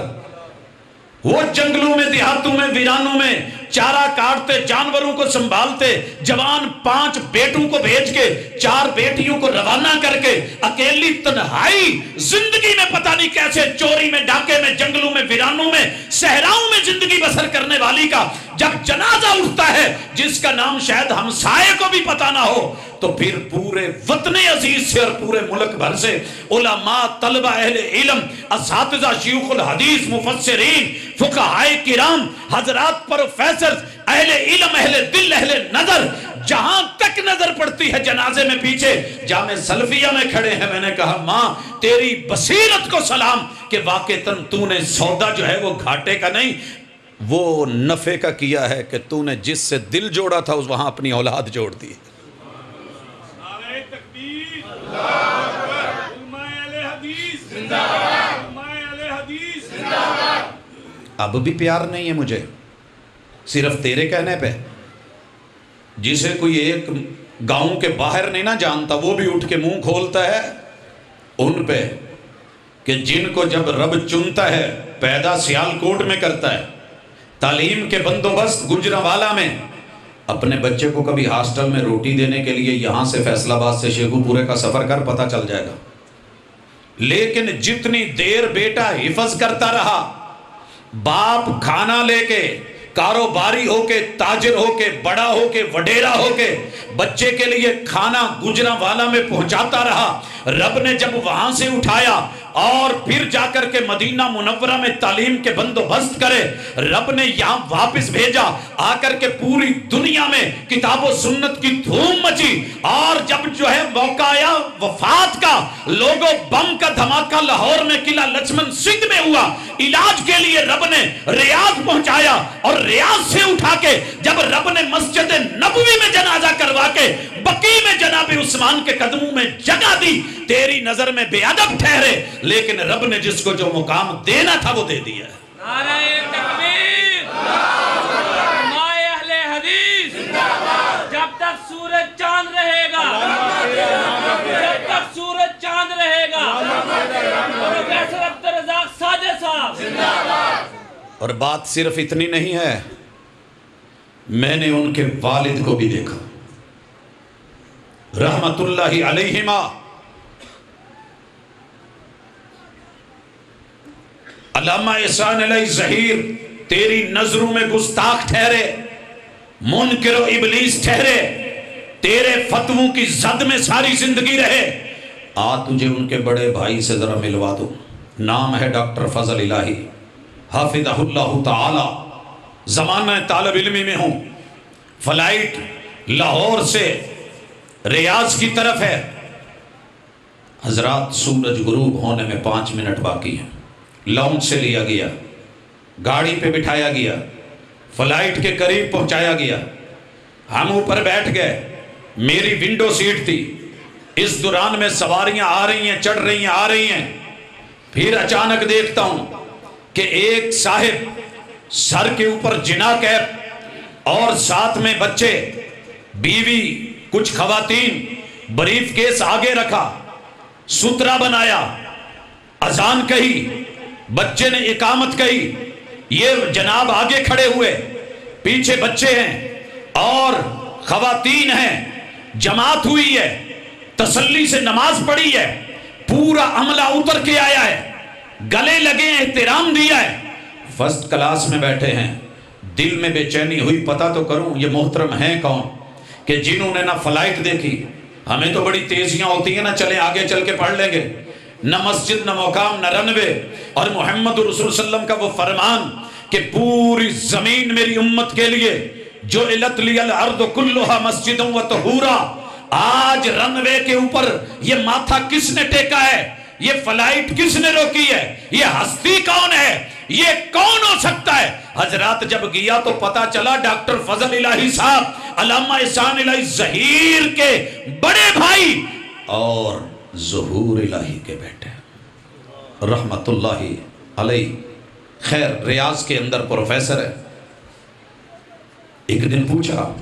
وہ جنگلوں میں، دیہاتوں میں، ویرانوں میں چارہ کاٹتے، جانوروں کو سنبھالتے، جوان 5 بیٹوں کو بھیج کے 4 بیٹیوں کو روانہ کر کے اکیلی تنہائی زندگی میں پتہ نہیں کیسے چوری میں، ڈاکے میں، جنگلوں میں، ویرانوں میں، صحراؤں میں زندگی بسر کرنے والی کا جب جنازہ اٹھتا ہے جس کا نام شاید ہمسائے کو بھی پتہ نہ ہو، تو پھر پورے وطن عزیز سے اور پورے ملک بھر سے علماء، طلبہ، اہل علم، اساتذہ، شیوخ الحدیث، مفسرین، فقہائے کرام، حضرات پروفیسر، اہل علم، اہل دل، اہل نظر، جہاں تک نظر پڑتی ہے جنازے میں پیچھے جامع سلفیہ میں کھڑے ہیں۔ میں نے کہا ماں تیری بصیرت کو سلام کہ واقعتاً تو نے سودا جو ہے وہ گھاٹے کا نہیں، وہ نفع کا کیا ہے کہ تو نے جس سے دل جوڑا تھا اس وہاں اپنی اولاد جوڑ دی۔ اب بھی پیار نہیں ہے مجھے، صرف تیرے کہنے پہ۔ جسے کوئی ایک گاؤں کے باہر نہیں نہ جانتا وہ بھی اٹھ کے منہ کھولتا ہے ان پہ کہ جن کو جب رب چنتا ہے پیدا سیالکوٹ میں کرتا ہے، تعلیم کے بندوبست گجرانوالہ میں، اپنے بچے کو کبھی ہاسٹل میں روٹی دینے کے لیے یہاں سے فیصل آباد سے شیخو پورے کا سفر کر، پتہ چل جائے گا۔ لیکن جتنی دیر بیٹا حفظ کرتا رہا، باپ کھانا لے کے کاروباری ہو کے، تاجر ہو کے، بڑا ہو کے، وڈیرا ہو کے بچے کے لیے کھانا گجرانوالہ میں پہنچاتا رہا۔ رب نے جب وہاں سے اٹھایا اور پھر جا کر کے مدینہ منورہ میں تعلیم کے بندوبست کرے، رب نے یہاں واپس بھیجا، آ کر کے پوری دنیا میں کتاب و سنت کی دھوم مچی، اور جب جو ہے موقع آیا وفات کا، لوگوں بم کا دھماکہ لاہور میں قلعہ لچمن سنگھ میں ہوا، علاج کے لیے رب نے ریاض پہنچایا، اور ریاض سے اٹھا کے جب رب نے مسجد نبوی میں جنازہ کروا کے بقیع میں جناب عثمان کے قدموں میں جگہ دی، تیری نظر میں بے ادب ٹھہرے، لیکن رب نے جس کو جو مقام دینا تھا وہ دے دیا ہے۔ نعرہ تکبیر، مائے اہل حدیث، جب تک سورج چاند رہے گا، جب تک سورج چاند رہے گا، پروفیسر عبدالرزاق ساجد صاحب۔ اور بات صرف اتنی نہیں ہے، میں نے ان کے والد کو بھی دیکھا رحمت اللہ علیہما، علامہ احسان علیہ ظہیر تیری نظروں میں گستاخ ٹھہرے، منکر و ابلیس ٹھہرے، تیرے فتووں کی زد میں ساری زندگی رہے، آ تجھے ان کے بڑے بھائی سے ذرا ملوا دو، نام ہے ڈاکٹر فضل الہی حافظہ اللہ تعالی، زمانہ طالب علمی میں ہوں، فلائٹ لاہور سے ریاض کی طرف ہے، حضرات سورج غروب ہونے میں 5 منٹ باقی ہیں، لاؤنج سے لیا گیا، گاڑی پہ بٹھایا گیا، فلائٹ کے قریب پہنچایا گیا، ہم اوپر بیٹھ گئے، میری ونڈو سیٹ تھی، اس دوران میں سواریاں آ رہی ہیں، چڑھ رہی ہیں، آ رہی ہیں، پھر اچانک دیکھتا ہوں کہ ایک صاحب سر کے اوپر جنا کیپ اور ساتھ میں بچے، بیوی، کچھ خواتین، بریف کیس آگے رکھا، سترہ بنایا، اذان کہی، بچے نے اقامت کہی، یہ جناب آگے کھڑے ہوئے، پیچھے بچے ہیں اور خواتین ہیں، جماعت ہوئی ہے، تسلی سے نماز پڑھی ہے، پورا عملہ اتر کے آیا ہے، گلے لگے ہیں، احترام دیا ہے، فرسٹ کلاس میں بیٹھے ہیں، دل میں بے چینی ہوئی، پتہ تو کروں یہ محترم ہیں کون، کہ جنہوں نے نہ فلائٹ دیکھی، ہمیں تو بڑی تیزیاں ہوتی ہیں، نہ چلیں آگے چل کے پڑھ لیں گے، نہ مسجد، نہ مقام، نہ رنوے، اور محمد رسول صلی اللہ علیہ وسلم کا وہ فرمان کہ پوری زمین میری امت کے لیے جعلت لی الارض کلھا مسجدا و طہورا، آج رنوے کے اوپر یہ ماتھا کس نے ٹیکا ہے، یہ فلائٹ کس نے روکی ہے، یہ ہستی کون ہے، یہ کون ہو سکتا ہے؟ حضرات جب گیا تو پتا چلا ڈاکٹر فضل الہی صاحب علامہ احسان الہی ظہیر کے بڑے بھائی اور ظہور الہی کے بیٹے رحمت اللہ علیہ، خیر ریاض کے اندر پروفیسر ہے۔ ایک دن پوچھا،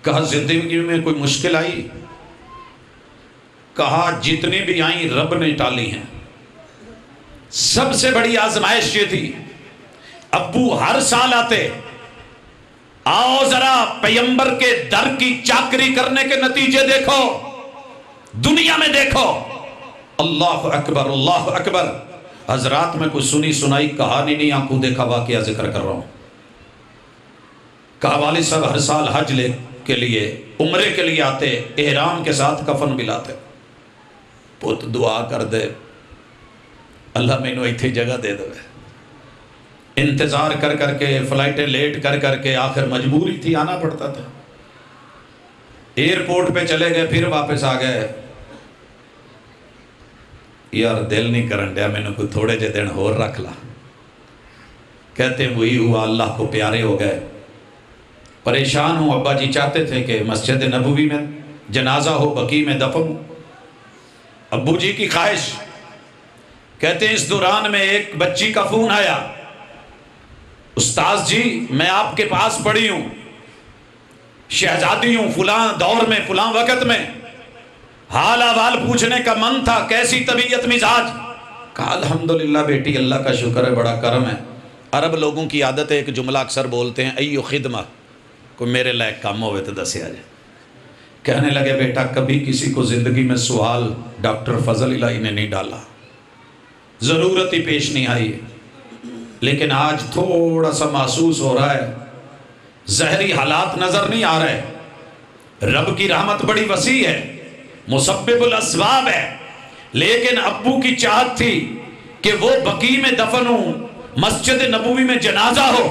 کہا زندگی میں کوئی مشکل آئی؟ کہا جتنی بھی آئیں رب نے ٹالی ہیں، سب سے بڑی آزمائش یہ تھی، ابو ہر سال آتے، آؤ ذرا پیغمبر کے در کی چاکری کرنے کے نتیجے دیکھو، دنیا میں دیکھو، اللہ اکبر اللہ اکبر۔ حضرات میں کوئی سنی سنائی کہانی نہیں، آنکھوں دیکھا واقعہ ذکر کر رہا ہوں۔ کہا والد صاحب ہر سال حج لے کے لیے، عمرے کے لیے آتے، احرام کے ساتھ کفن بھی لاتے، پت دعا کر دے اللہ میں انہوں ایتھی جگہ دے دے، انتظار کر کر کے، فلائٹیں لیٹ کر کر کے، آخر مجبوری تھی، آنا پڑتا تھا، ایئرپورٹ پہ چلے گئے، پھر واپس آ گئے، یار دل نہیں کرن دیا، میں نے کوئی تھوڑے جے دن اور رکھ لا، کہتے ہیں وہی ہوا، اللہ کو پیارے ہو گئے، پریشان ہوں، ابا جی چاہتے تھے کہ مسجد نبوی میں جنازہ ہو، بقیع میں دفن ہو، ابو جی کی خواہش، کہتے ہیں اس دوران میں ایک بچی کا فون آیا، استاذ جی میں آپ کے پاس پڑھی ہوں، شہزادی ہوں، فلاں دور میں، فلاں وقت میں، حال احوال پوچھنے کا من تھا، کیسی طبیعت مزاج؟ کہا الحمدللہ بیٹی اللہ کا شکر ہے، بڑا کرم ہے۔ عرب لوگوں کی عادت ہے، ایک جملہ اکثر بولتے ہیں، ایو خدمہ، کوئی میرے لائق کام ہوئے تو دسیا جائے۔ کہنے لگے بیٹا کبھی کسی کو زندگی میں سوال ڈاکٹر فضل الہی نے نہیں ڈالا، ضرورت ہی پیش نہیں آئی، لیکن آج تھوڑا سا محسوس ہو رہا ہے، ظاہری حالات نظر نہیں آ رہے. رب کی رحمت بڑی وسیع ہے، مسبب الاسباب ہے، لیکن ابو کی چاہت تھی کہ وہ بقیع میں دفن ہوں، مسجد نبوی میں جنازہ ہو،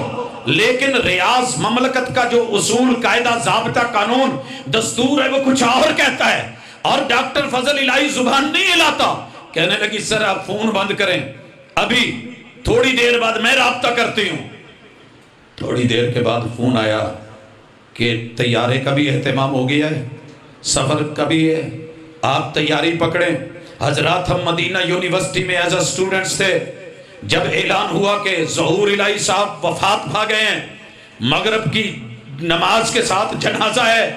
لیکن ریاض مملکت کا جو اصول، قاعدہ، ضابطہ، قانون، دستور ہے وہ کچھ اور کہتا ہے. اور ڈاکٹر فضل الہی زبان نہیں ہلاتا. کہنے لگی سر آپ فون بند کریں، ابھی تھوڑی دیر بعد میں رابطہ کرتی ہوں. تھوڑی دیر کے بعد فون آیا کہ طیارے کا بھی اہتمام ہو گیا ہے، سفر کا بھی ہے، آپ تیاری پکڑیں. حضرات ہم مدینہ یونیورسٹی میں ایز اے اسٹوڈنٹس تھے، جب اعلان ہوا کہ ظہور الہی صاحب وفات پا گئے ہیں، مغرب کی نماز کے ساتھ جنازہ ہے،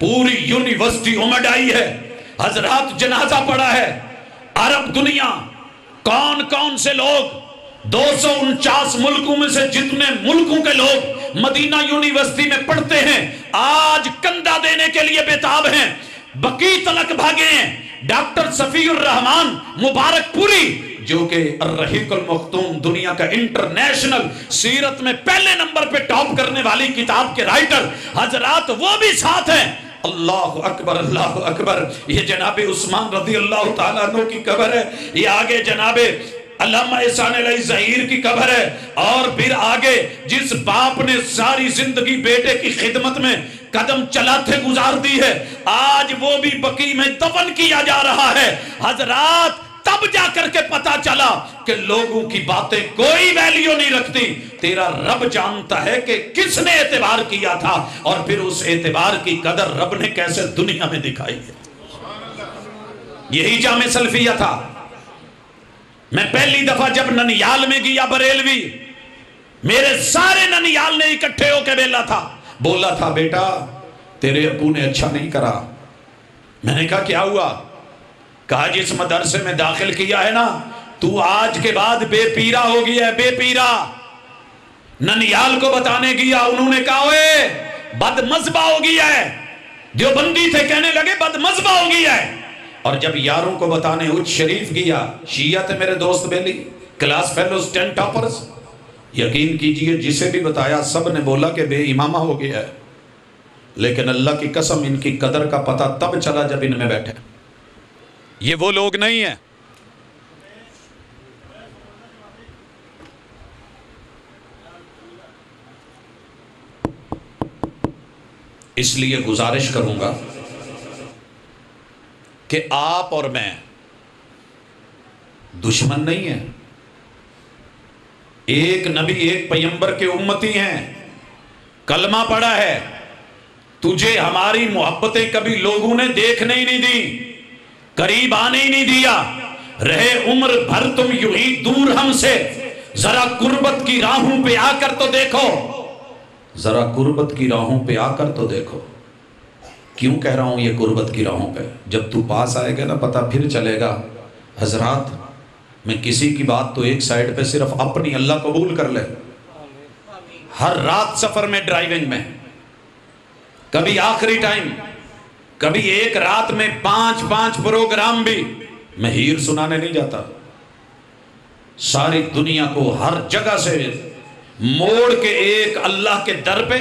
پوری یونیورسٹی امڈ آئی ہے، حضرات جنازہ پڑا ہے. عرب دنیا کون کون سے لوگ، 249 ملکوں میں سے جتنے ملکوں کے لوگ مدینہ یونیورسٹی میں پڑھتے ہیں، آج کندھا دینے کے لیے بےتاب ہیں، بقیع تلک بھاگے ہیں. ڈاکٹر صفی الرحمان مبارک پوری، جو کہ الرحیق المختوم دنیا کا انٹرنیشنل سیرت میں پہلے نمبر پہ ٹاپ کرنے والی کتاب کے رائٹر، حضرات وہ بھی ساتھ ہیں. اللہ اکبر، اللہ اکبر. یہ جناب عثمان رضی اللہ تعالیٰ عنہ کی قبر ہے، یہ آگے جناب علامہ احسان علی ظہیر کی قبر ہے، اور پھر آگے جس باپ نے ساری زندگی بیٹے کی خدمت میں قدم چلاتے گزار دی ہے، آج وہ بھی بقیع میں دفن کیا جا رہا ہے. حضرات تب جا کر کے پتا چلا کہ لوگوں کی باتیں کوئی ویلیو نہیں رکھتی، تیرا رب جانتا ہے کہ کس نے اعتبار کیا تھا، اور پھر اس اعتبار کی قدر رب نے کیسے دنیا میں دکھائی ہے. یہی جامع سلفیہ تھا. میں پہلی دفعہ جب ننیال میں گیا بریلوی، میرے سارے ننیال نے اکٹھے ہو کے بیلا تھا، بولا تھا بیٹا تیرے ابو نے اچھا نہیں کرا. میں نے کہا کیا ہوا؟ کہا جس مدرسے میں داخل کیا ہے نا، تو آج کے بعد بے پیرا ہو گیا ہے، بے پیرا. ننیال کو بتانے گیا، انہوں نے کہا اوے بد مذہبہ ہو گیا ہے. دیوبندی تھے، کہنے لگے بد مذہبہ ہو گیا ہے. اور جب یاروں کو بتانے اچ شریف گیا، شیعہ تھے میرے دوست بیلی، کلاس فیلوز 10 ٹاپرز، یقین کیجئے جسے بھی بتایا سب نے بولا کہ بے امامہ ہو گیا ہے. لیکن اللہ کی قسم ان کی قدر کا پتہ تب چلا جب ان میں بیٹھے. یہ وہ لوگ نہیں ہیں. اس لیے گزارش کروں گا کہ آپ اور میں دشمن نہیں ہیں، ایک نبی ایک پیغمبر کے امتی ہیں. کلمہ پڑھا ہے، تجھے ہماری محبتیں کبھی لوگوں نے دیکھنے ہی نہیں دی، قریب آنے ہی نہیں دیا، رہے عمر بھر تم یوں ہی دور ہم سے. ذرا قربت کی راہوں پہ آ کر تو دیکھو، ذرا قربت کی راہوں پہ آ کر تو دیکھو. کیوں کہہ رہا ہوں یہ قربت کی راہوں پہ؟ جب تو پاس آئے گا نا پتہ پھر چلے گا. حضرات میں کسی کی بات تو ایک سائیڈ پہ صرف اپنی اللہ قبول کر لے. ہر رات سفر میں، ڈرائیونگ میں، کبھی آخری ٹائم، کبھی ایک رات میں 5 پروگرام بھی. میں ہیر سنانے نہیں جاتا، ساری دنیا کو ہر جگہ سے موڑ کے ایک اللہ کے در پہ،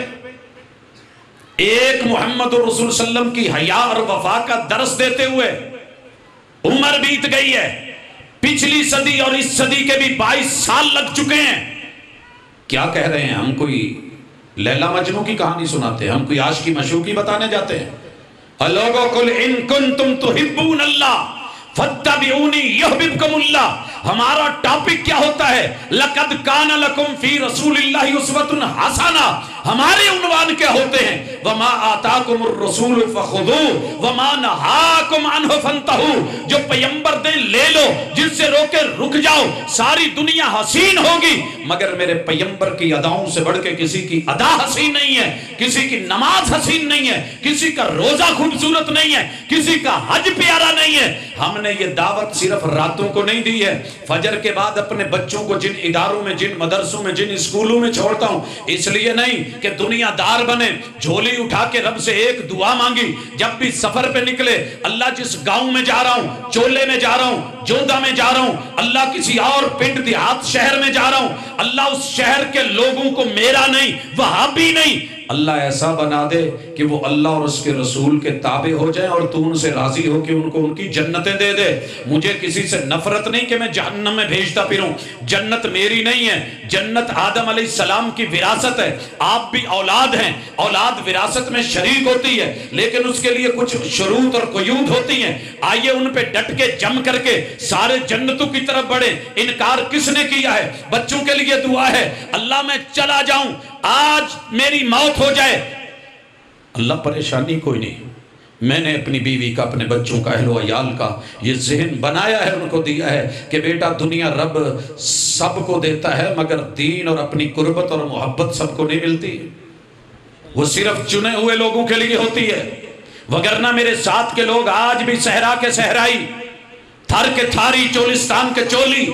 ایک محمد رسول صلی اللہ علیہ وسلم کی حیا اور وفا کا درس دیتے ہوئے. عمر بیت گئی ہے، پچھلی صدی اور اس صدی کے بھی 22 سال لگ چکے ہیں. کیا کہہ رہے ہیں؟ ہم کوئی لیلا مجنوں کی کہانی سناتے ہیں؟ ہم کوئی عاشقی مشوقی بتانے جاتے ہیں؟ لوگو قل ان کنتم تحبون اللہ فاتبعونی یحببکم اللہ. ہمارا ٹاپک کیا ہوتا ہے؟ لقد کان لکم فی رسول اللہ اسوۃ حسنہ. ہمارے عنوان کیا ہوتے ہیں؟ وما آتاکم الرسول فخذوہ وما نہاکم عنہ فانتہوا. جو پیغمبر دیں لے لو، جس سے روکے رک جاؤ. ساری دنیا حسین ہوگی مگر میرے پیغمبر کی اداؤں سے بڑھ کے کسی کی ادا حسین نہیں ہے، کسی کی نماز حسین نہیں ہے، کسی کا روزہ خوبصورت نہیں ہے، کسی کا حج پیارا نہیں ہے. ہم نے یہ دعوت صرف راتوں کو نہیں دی ہے. فجر کے بعد اپنے بچوں کو جن اداروں میں، جن مدرسوں میں، جن اسکولوں میں چھوڑتا ہوں، اس لیے نہیں کہ دنیا دار بنے. جھولی اٹھا کے رب سے ایک دعا مانگی، جب بھی سفر پہ نکلے اللہ جس گاؤں میں جا رہا ہوں، چولے میں جا رہا ہوں، جودہ میں جا رہا ہوں، اللہ کسی اور پنڈ دیہات شہر میں جا رہا ہوں، اللہ اس شہر کے لوگوں کو میرا نہیں، وہابی نہیں، اللہ ایسا بنا دے کہ وہ اللہ اور اس کے رسول کے تابع ہو جائیں اور تو ان سے راضی ہو کہ ان کو ان کی جنتیں دے دے۔ مجھے کسی سے نفرت نہیں کہ میں جہنم میں بھیجتا پھروں، جنت میری نہیں ہے، جنت آدم علیہ السلام کی وراثت ہے، آپ بھی اولاد ہیں، اولاد وراثت میں شریک ہوتی ہے، لیکن اس کے لیے کچھ شروط اور قیود ہوتی ہیں، آئیے ان پہ ڈٹ کے جم کر کے سارے جنتوں کی طرف بڑھیں۔ انکار کس نے کیا ہے؟ بچوں کے لیے دعا ہے، اللہ میں چلا جاؤں، آج میری موت ہو جائے، اللہ پریشانی کوئی نہیں، میں نے اپنی بیوی کا، اپنے بچوں کا، اہل و عیال کا یہ ذہن بنایا ہے، ان کو دیا ہے کہ بیٹا دنیا رب سب کو دیتا ہے مگر دین اور اپنی قربت اور محبت سب کو نہیں ملتی، وہ صرف چنے ہوئے لوگوں کے لیے ہوتی ہے، وگرنہ میرے ساتھ کے لوگ آج بھی صحرا کے صحرائی، تھر کے تھاری، چولستان کے چولی،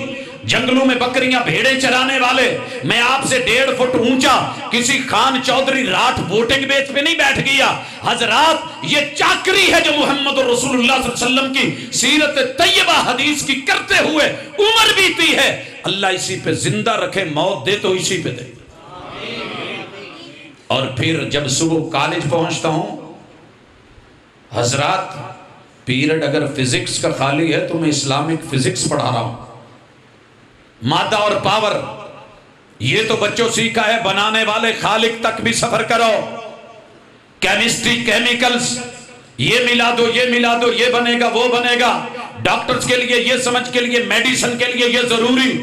جنگلوں میں بکریاں بھیڑیں چرانے والے، میں آپ سے 1.5 فٹ اونچا کسی خان چودھری راٹھ ووٹنگ بیچ پہ نہیں بیٹھ گیا حضرات، یہ چاکری ہے جو محمد رسول اللہ صلی اللہ علیہ وسلم کی سیرت طیبہ حدیث کی کرتے ہوئے عمر بیتی ہے، اللہ اسی پہ زندہ رکھے، موت دے تو اسی پہ دے۔ اور پھر جب صبح کالج پہنچتا ہوں حضرات، پیریڈ اگر فزکس کا خالی ہے تو میں اسلامک فزکس پڑھا رہا ہوں، مادہ اور پاور، یہ تو بچوں سیکھا ہے، بنانے والے خالق تک بھی سفر کرو، کیمسٹری، کیمیکلز، یہ ملا دو، یہ ملا دو، یہ بنے گا، وہ بنے گا، ڈاکٹرز کے لیے یہ سمجھ کے لیے، میڈیسن کے لیے یہ ضروری،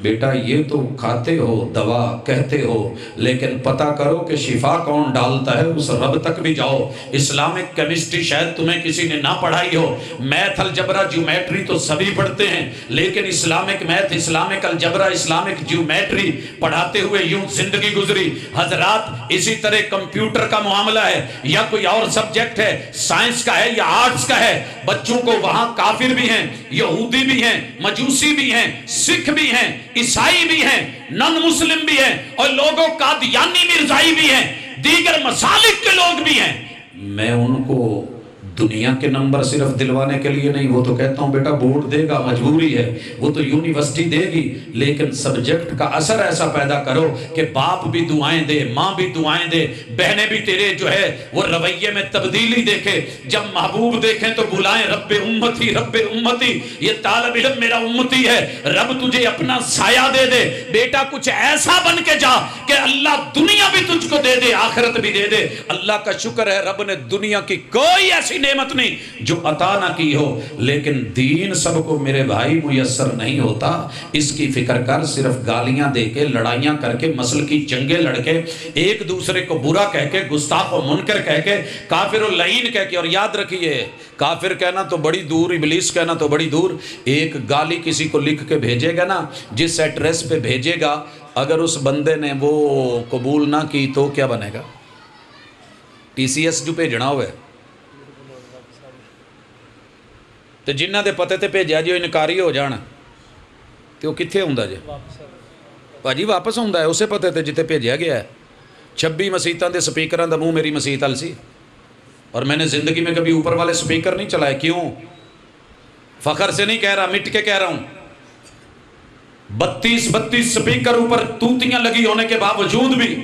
بیٹا یہ تو کھاتے ہو، دوا کہتے ہو، لیکن پتہ کرو کہ شفا کون ڈالتا ہے، اس رب تک بھی جاؤ۔ اسلامک کیمسٹری شاید تمہیں کسی نے نہ پڑھائی ہو، میتھ، الجبرا، جیومیٹری تو سبھی پڑھتے ہیں، لیکن Islamic math, Islamic algebra, Islamic geometry پڑھاتے ہوئے یوں زندگی گزری۔ حضرات اسی طرح کمپیوٹر کا معاملہ ہے یا کوئی اور سبجیکٹ ہے، سائنس کا ہے یا آرٹس کا ہے، بچوں کو وہاں کافر بھی ہیں، یہودی بھی ہیں، مجوسی بھی ہیں، سکھ بھی ہیں، عیسائی بھی ہیں، نن مسلم بھی ہیں، اور لوگوں قادیانی مرزائی بھی ہیں، دیگر مسالک کے لوگ بھی ہیں، میں ان کو دنیا کے نمبر صرف دلوانے کے لیے نہیں، وہ تو کہتا ہوں بیٹا بورڈ دے گا، مجبوری ہے، وہ تو یونیورسٹی دے گی، لیکن سبجیکٹ کا اثر ایسا پیدا کرو کہ باپ بھی دعائیں دے، ماں بھی دعائیں دے، بہنیں بھی تیرے جو ہے وہ رویے میں تبدیلی دیکھے، جب محبوب دیکھیں تو بلائیں رب امتی، رب امتی، یہ طالب علم میرا امتی ہے، رب تجھے اپنا سایہ دے دے، بیٹا کچھ ایسا بن کے جا کہ اللہ دنیا بھی تجھ کو دے دے، آخرت بھی دے دے۔ اللہ کا شکر ہے رب نے دنیا کی کوئی ایسی نعمت نہیں جو عطا نہ کی ہو، لیکن دین سب کو میرے بھائی میسر نہیں ہوتا، اس کی فکر کر، صرف گالیاں دے کے، لڑائیاں کر کے، مسل کی جنگیں لڑ کے، ایک دوسرے کو برا کہہ کے، گستاخ و منکر کہہ کے، کافر و لعین کہہ کے، اور یاد رکھیے کافر کہنا تو بڑی دور، ابلیس کہنا تو بڑی دور، ایک گالی کسی کو لکھ کے بھیجے گا نا، جس ایڈریس پہ بھیجے گا، اگر اس بندے نے وہ قبول نہ کی تو کیا بنے گا؟ ٹی سی ایس جو بھیجنا ہوئے تو جنہ دے پتے تے بھیجیا جی انکاری ہو جان تو وہ کتنے ہوندا جی بھاجی واپس ہوندا ہے اسے پتے تے جتے بھیجیا گیا ہے۔ 26 مسیتاں دے سپیکراں دا منہ میری مسیت ال سی، اور میں نے زندگی میں کبھی اوپر والے سپیکر نہیں چلائے، کیوں؟ فخر سے نہیں کہہ رہا، مٹ کے کہہ رہا ہوں، 32 سپیکر اوپر توتیاں لگی ہونے کے باوجود بھی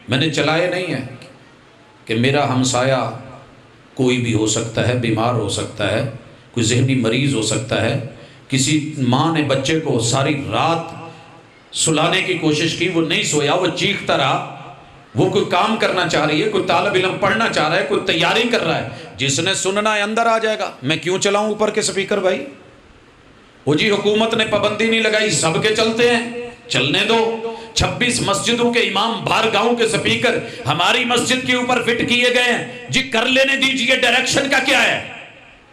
میں نے چلائے نہیں ہیں، کہ میرا ہمسایہ کوئی بھی ہو سکتا ہے، بیمار ہو سکتا ہے، کوئی ذہنی مریض ہو سکتا ہے، کسی ماں نے بچے کو ساری رات سلانے کی کوشش کی، وہ نہیں سویا، وہ چیختا رہا، وہ کوئی کام کرنا چاہ رہی ہے، کوئی طالب علم پڑھنا چاہ رہا ہے، کوئی تیاری کر رہا ہے، جس نے سننا ہے اندر آ جائے گا، میں کیوں چلاؤں اوپر کے سپیکر بھائی؟ وہ جی حکومت نے پابندی نہیں لگائی، سب کے چلتے ہیں، چلنے دو۔ 26 مسجدوں کے امام بار گاؤں کے سپیکر ہماری مسجد کے اوپر فٹ کیے گئے ہیں، جی کر لینے دیجئے، ڈائریکشن کا کیا ہے؟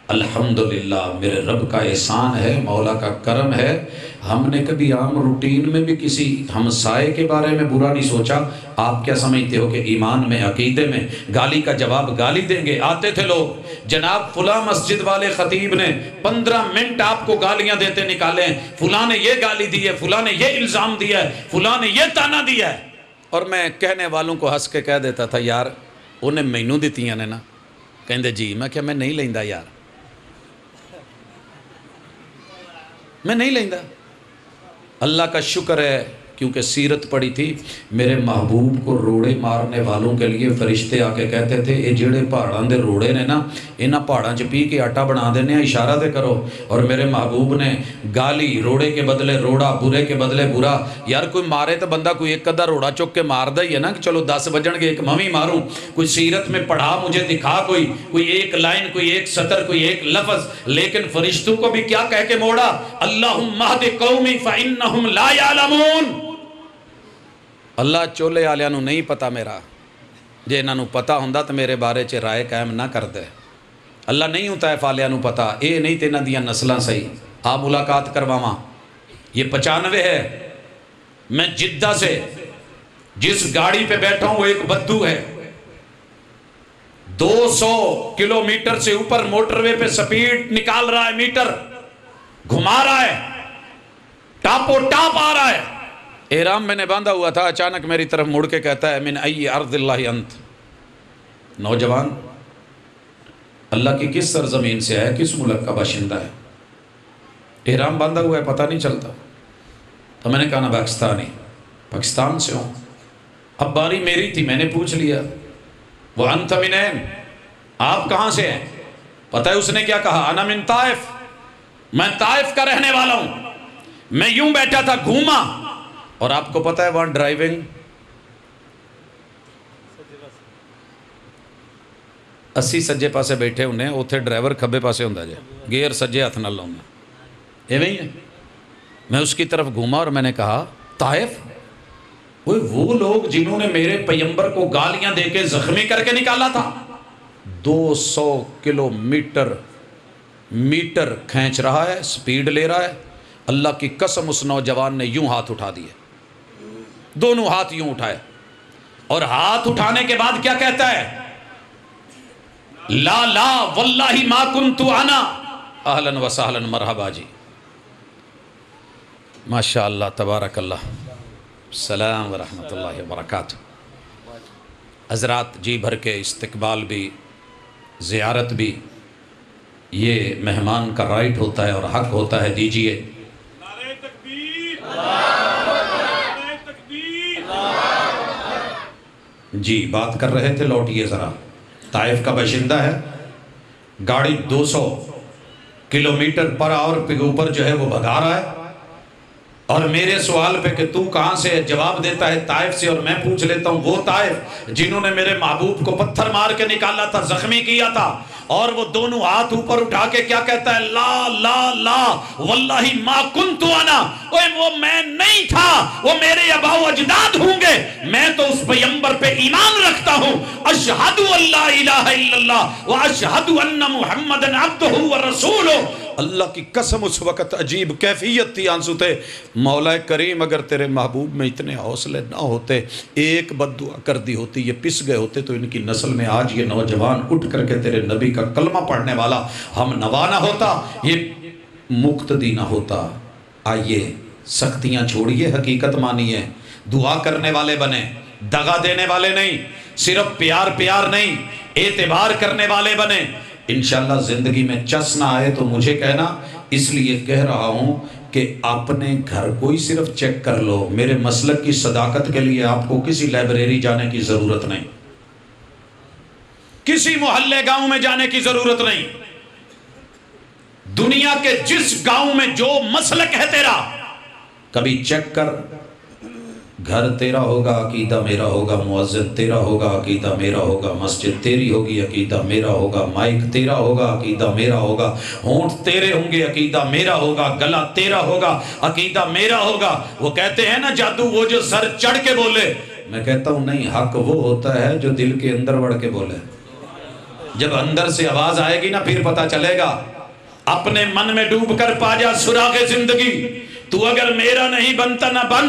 الحمدللہ میرے رب کا احسان ہے، مولا کا کرم ہے، ہم نے کبھی عام روٹین میں بھی کسی ہمسائے کے بارے میں برا نہیں سوچا۔ آپ کیا سمجھتے ہو کہ ایمان میں، عقیدے میں گالی کا جواب گالی دیں گے؟ آتے تھے لوگ، جناب فلاں مسجد والے خطیب نے 15 منٹ آپ کو گالیاں دیتے نکالے ہیں، فلاں نے یہ گالی دی ہے، فلاں نے یہ الزام دیا ہے، فلاں نے یہ تانا دیا ہے، اور میں کہنے والوں کو ہنس کے کہہ دیتا تھا یار انہیں مینوں دتیاں نے نا، کہندے جی، میں کیا میں نہیں لیندا یار، میں نہیں لیندا۔ اللہ کا شکر ہے کیونکہ سیرت پڑھی تھی، میرے محبوب کو روڑے مارنے والوں کے لیے فرشتے آ کے کہتے تھے یہ جڑے پہاڑاں دے روڑے نے نا انہاں پہاڑاں چ پی کے آٹا بنا دینے، اشارہ تے کرو۔ اور میرے محبوب نے گالی، روڑے کے بدلے روڑا، برے کے بدلے برا۔ یار کوئی مارے تو بندہ کوئی ایک ادھا روڑا چک کے مار دا ہی ہے نا کہ چلو 10 بجن گے ایک ممی ماروں۔ کوئی سیرت میں پڑھا مجھے دکھا، کوئی ایک لائن، کوئی ایک سطر، کوئی ایک لفظ۔ لیکن فرشتوں کو بھی کیا کہہ کے موڑا؟ اللہم اہد قومی فإنہم لا یعلمون۔ اللہ چولے آلیاں نو نہیں پتا میرا، جے انہاں نو پتا ہوندا تو میرے بارے چ رائے قائم نہ کر دے۔ اللہ نہیں ہوتا ہے فالیاں نو پتا، اے نہیں تے انہاں دیاں نسلاں صحیح۔ آپ ملاقات کرواواں، یہ 95 ہے۔ میں جدہ سے جس گاڑی پہ بیٹھا ہوں وہ ایک بدو ہے، 200 کلومیٹر سے اوپر موٹر وے پہ سپیڈ نکال رہا ہے، میٹر گھما رہا ہے، ٹاپو ٹاپ آ رہا ہے۔ احرام میں نے باندھا ہوا تھا، اچانک میری طرف مڑ کے کہتا ہے من ای ارض اللہ انت؟ نوجوان، اللہ کی کس سرزمین سے ہے، کس ملک کا باشندہ ہے؟ احرام باندھا ہوا ہے، پتہ نہیں چلتا۔ تو میں نے کہا نا پاکستان سے ہوں۔ اب باری میری تھی، میں نے پوچھ لیا وہ انت من این، آپ کہاں سے ہیں؟ پتہ ہے اس نے کیا کہا؟ انا من طائف، میں طائف کا رہنے والا ہوں۔ میں یوں بیٹھا تھا، گھوما، اور آپ کو پتہ ہے وہاں ڈرائیونگ 80 سجے پاسے بیٹھے ہونے، اتھے ڈرائیور کھبے پاسے ہوندا جائے، گیئر سجے ہاتھ نہ لاؤنا، ایویں ہی ہے۔ میں اس کی طرف گھوما اور میں نے کہا طائف، وہ لوگ جنہوں نے میرے پیغمبر کو گالیاں دے کے زخمی کر کے نکالا تھا، 200 کلومیٹر میٹر کھینچ رہا ہے، سپیڈ لے رہا ہے۔ اللہ کی قسم اس نوجوان نے یوں ہاتھ اٹھا دیے، دونوں ہاتھ یوں اٹھائے، اور ہاتھ اٹھانے کے بعد کیا کہتا ہے؟ لا لا واللہ ما کنت انا، اہلا وسہلا مرحبا جی، ماشاءاللہ تبارک اللہ، السلام ورحمۃ اللہ وبرکاتہ۔ حضرات جی بھر کے استقبال بھی، زیارت بھی، یہ مہمان کا رائٹ ہوتا ہے اور حق ہوتا ہے، دیجئے۔ جی بات کر رہے تھے، لوٹیے ذرا۔ طائف کا باشندہ ہے، گاڑی 200 کلومیٹر پر آور کے اوپر جو ہے وہ بھگا رہا ہے، اور میرے سوال پہ کہ تو کہاں سے ہے، جواب دیتا ہے طائف سے۔ اور میں پوچھ لیتا ہوں وہ طائف جنہوں نے میرے محبوب کو پتھر مار کے نکالا تھا، زخمی کیا تھا، اور وہ دونوں ہاتھ اوپر اٹھا کے کیا کہتا ہے؟ لا لا لا واللہ ما کنت انا، وہ میں نہیں تھا، وہ میرے آباء و اجداد ہوں گے، میں تو اس پیغمبر پہ ایمان رکھتا ہوں۔ اشہد ان لا الہ الا اللہ واشہد ان محمدن عبدہ ورسولہ۔ اللہ کی قسم اس وقت عجیب کیفیت تھی، آنسو تھے۔ مولا کریم اگر تیرے محبوب میں اتنے حوصلے نہ ہوتے، ایک بد دعا کر دی ہوتی، یہ پس گئے ہوتے، تو ان کی نسل میں آج یہ نوجوان اٹھ کر کے تیرے نبی کا کلمہ پڑھنے والا ہم نوا نہ ہوتا، یہ مقتدی نہ ہوتا۔ آئیے سختیاں چھوڑیے، حقیقت مانیے، دعا کرنے والے بنے، دغا دینے والے نہیں، صرف پیار پیار نہیں، اعتبار کرنے والے بنے۔ انشاءاللہ زندگی میں چس نہ آئے تو مجھے کہنا، اس لیے کہہ رہا ہوں کہ اپنے گھر کو ہی صرف چیک کر لو۔ میرے مسلک کی صداقت کے لیے آپ کو کسی لائبریری جانے کی ضرورت نہیں، کسی محلے گاؤں میں جانے کی ضرورت نہیں۔ دنیا کے جس گاؤں میں جو مسلک ہے تیرا، کبھی چیک کر، گھر تیرا ہوگا عقیدہ میرا ہوگا، مؤذن تیرا ہوگا عقیدہ میرا ہوگا، مسجد تیری ہوگی عقیدہ میرا ہوگا، مائک تیرا ہوگا عقیدہ میرا ہوگا، ہونٹ تیرے ہوں گے عقیدہ میرا ہوگا، گلا تیرا ہوگا عقیدہ میرا ہوگا۔ وہ کہتے ہیں نا جادو، وہ جو سر چڑھ کے بولے، میں کہتا ہوں نہیں، حق وہ ہوتا ہے جو دل کے اندر بڑھ کے بولے۔ جب اندر سے آواز آئے گی نا پھر پتا چلے گا۔ اپنے من میں ڈوب کر پا جا سراغ زندگی۔ تو اگر میرا نہیں بنتا نہ بن،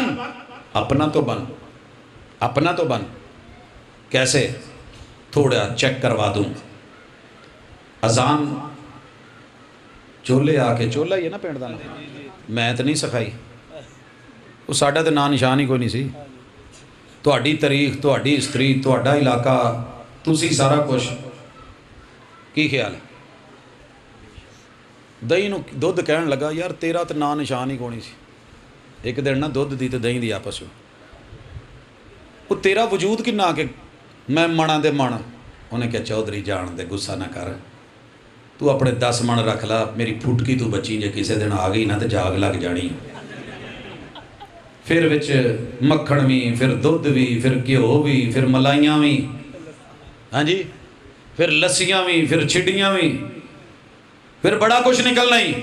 اپنا تو بن، اپنا تو بن۔ کیسے؟ تھوڑا چیک کروا دوں۔ اذان چولے آ کے، چولا ہی ہے نا پینٹ دا نا، میں تو نہیں سکھائی، وہ ساڈا تو نا نشان ہی کوئی نہیں سی۔ تہاڈی تاریخ، تہاڈی ہسٹری، تہاڈا علاقہ، تسی سارا کچھ، کی خیال ہے؟ دہی نو دودھ کہن لگا یار تیرا تو نا نشان ہی کونی سی ایک دن نہ دودھ دی تو دہی دی آپس میں وہ تیرا وجود کنا کہ میں منا دے من انہیں کہا چودھری جان دے غصہ نہ کر تو اپنے 10 من رکھ لا میری پھٹکی تو بچی جے کسے دن آ گئی نہ تو جاگ لگ جانی پھر وچ مکھن بھی پھر دودھ بھی پھر گھیو بھی پھر ملائیاں بھی ہاں جی پھر لسیاں بھی پھر چھڑیاں بھی پھر بڑا کچھ نکلنا ہی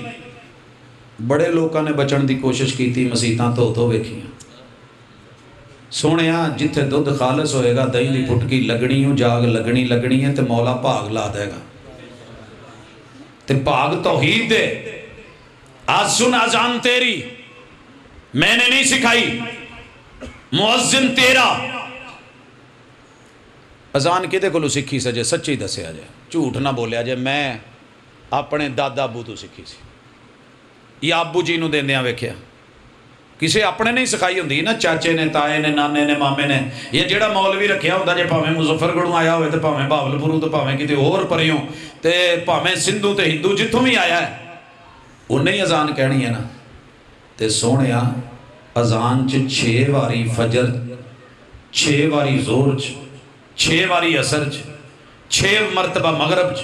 بڑے لوگوں نے بچن دی کوشش کی تھی مسیتاں تو ویکھیاں سونیا جتھے دودھ خالص ہوئے گا دہی دی پھٹکی لگنی ہوں جاگ لگنی ہے تے مولا بھاگ لا دے گا تے بھاگ توحید دے آج سن اذان تیری میں نے نہیں سکھائی مؤذن تیرا اذان کدے کولوں سکھی سجے سچی دسیا جائے جھوٹ نہ بولیا جائے میں اپنے دادا ابو تو سکھی سی یا ابو جی نو دیندیاں ویکھیا کسے اپنے نہیں سکھائی ہوندی نا چاچے نے تائے نے نانے نے مامے نے یہ جیڑا مولوی رکھیا ہوندا جے پاویں مظفر گڑھوں آیا ہوئے تے پاویں بہاولپوروں تے پاویں کتے اور پریوں تے پاویں سندھو تے ہندو جتھوں بھی آیا ہے انہیں ہی اذان کہنی ہے نا تے سونیا اذان 6 واری فجر 6 واری زور 6 واری عصر 6 مرتبہ مغرب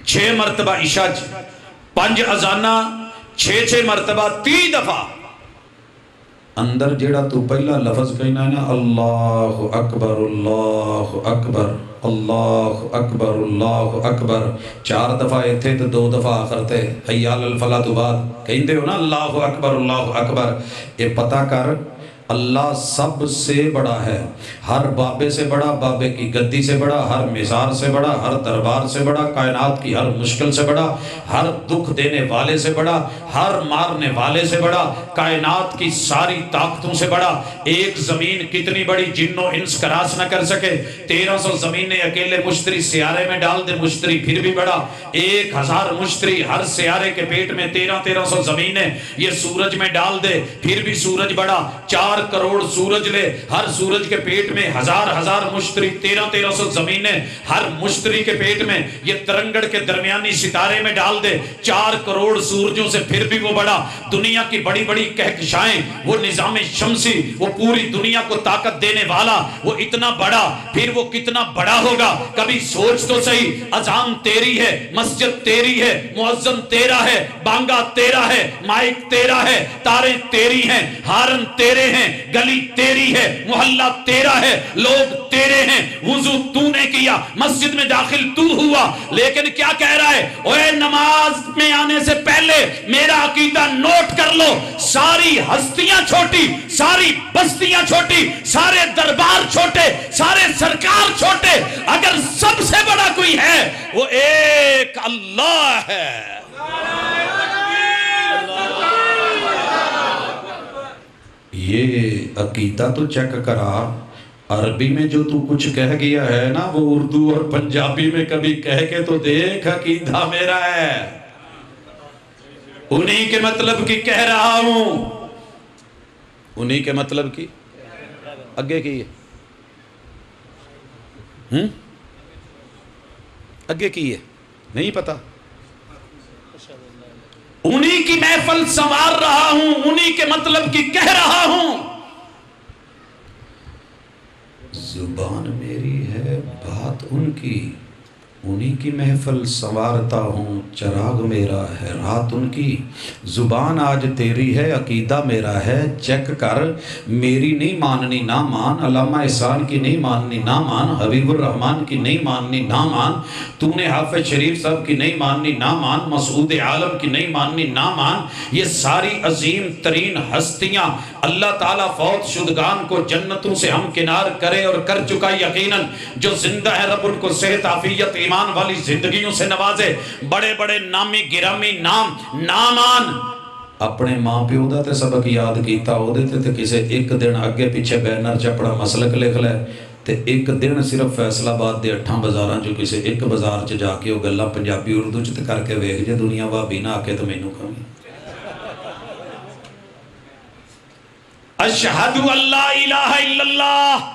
6 مرتبہ عشاء 5 اذانہ 6 مرتبہ 30 دفعہ اندر جیڑا تو پہلا لفظ کہنا ہے نا اللہ اکبر اللہ اکبر اللہ اکبر اللہ اکبر 4 دفعہ ایتھے تو 2 دفعہ آخر تے حی علی الفلاح تو بعد کہندے ہو نا اللہ اکبر یہ پتہ کر اللہ سب سے بڑا ہے ہر بابے سے بڑا بابے کی گدی سے بڑا ہر مزار سے بڑا ہر دربار سے بڑا کائنات کی ہر مشکل سے بڑا ہر دکھ دینے والے سے بڑا ہر مارنے والے سے بڑا کائنات کی ساری طاقتوں سے بڑا ایک زمین کتنی بڑی جن و انس کراس نہ کر سکے 1300 زمینیں اکیلے مشتری سیارے میں ڈال دے مشتری پھر بھی بڑا 1000 مشتری ہر سیارے کے پیٹ میں 1300 زمینیں یہ سورج میں ڈال دے پھر بھی سورج بڑا 4 کروڑ سورج لے ہر سورج کے پیٹ میں 1000 مشتری 1300 زمینیں ہر مشتری کے پیٹ میں یہ ترنگڑ کے درمیانی ستارے میں ڈال دے 4 کروڑ سورجوں سے پھر بھی وہ بڑا دنیا کی بڑی بڑی کہکشائیں وہ نظام شمسی وہ پوری دنیا کو طاقت دینے والا وہ اتنا بڑا پھر وہ کتنا بڑا ہوگا کبھی سوچ تو صحیح اذان تیری ہے مسجد تیری ہے مؤذن تیرا ہے بانگا تیرا ہے مائک تیرا ہے تاریں تیری ہیں ہارن تیرے ہیں گلی تیری ہے محلہ تیرا ہے لوگ تیرے ہیں وضو تو نے کیا مسجد میں داخل تو ہوا لیکن کیا کہہ رہا ہے اوے نماز میں آنے سے پہلے میرا عقیدہ نوٹ کر لو ساری ہستیاں چھوٹی ساری بستیاں چھوٹی سارے دربار چھوٹے سارے سرکار چھوٹے اگر سب سے بڑا کوئی ہے وہ ایک اللہ ہے یہ عقیدہ تو چیک کرا عربی میں جو تو کچھ کہہ گیا ہے نا وہ اردو اور پنجابی میں کبھی کہہ کے تو دیکھ عقیدہ میرا ہے انہی کے مطلب کی کہہ رہا ہوں انہی کے مطلب کی اگے کی ہے اگے کی ہے نہیں پتا انہی کی محفل سنوار رہا ہوں انہی کے مطلب کی کہہ رہا ہوں زبان میری ہے بات ان کی انہی کی محفل سنوارتا ہوں چراغ میرا ہے رات ان کی زبان آج تیری ہے عقیدہ میرا ہے چیک کر میری نہیں ماننی نہ مان علامہ احسان کی نہیں ماننی نہ مان حبیب الرحمن کی نہیں ماننی نہ مان تو نے حافظ شریف صاحب کی نہیں ماننی نہ مان مسعود عالم کی نہیں ماننی نہ مان یہ ساری عظیم ترین ہستیاں اللہ تعالیٰ فوت شدگان کو جنتوں سے ہم کنار کرے اور کر چکا یقیناً جو زندہ ہے رب ان کو صحت عافیت ایمان والی زندگیوں سے نوازے بڑے بڑے نامی گرامی نامان اپنے ماں پیو دا تے سبق یاد کیتا ہو دیتے تے کسے ایک دن آگے پیچھے بینر چپڑا مسلک لکھ لے تے ایک دن صرف فیصلہ باد دے 8 بازاراں جو کسے ایک بازار چ جا کے وہ گلاں پنجابی اردو چ کر کے ویکھ جے دنیا بھابی نہ آ کے تے مینوں کہیں اشہد ان لا الہ الا اللہ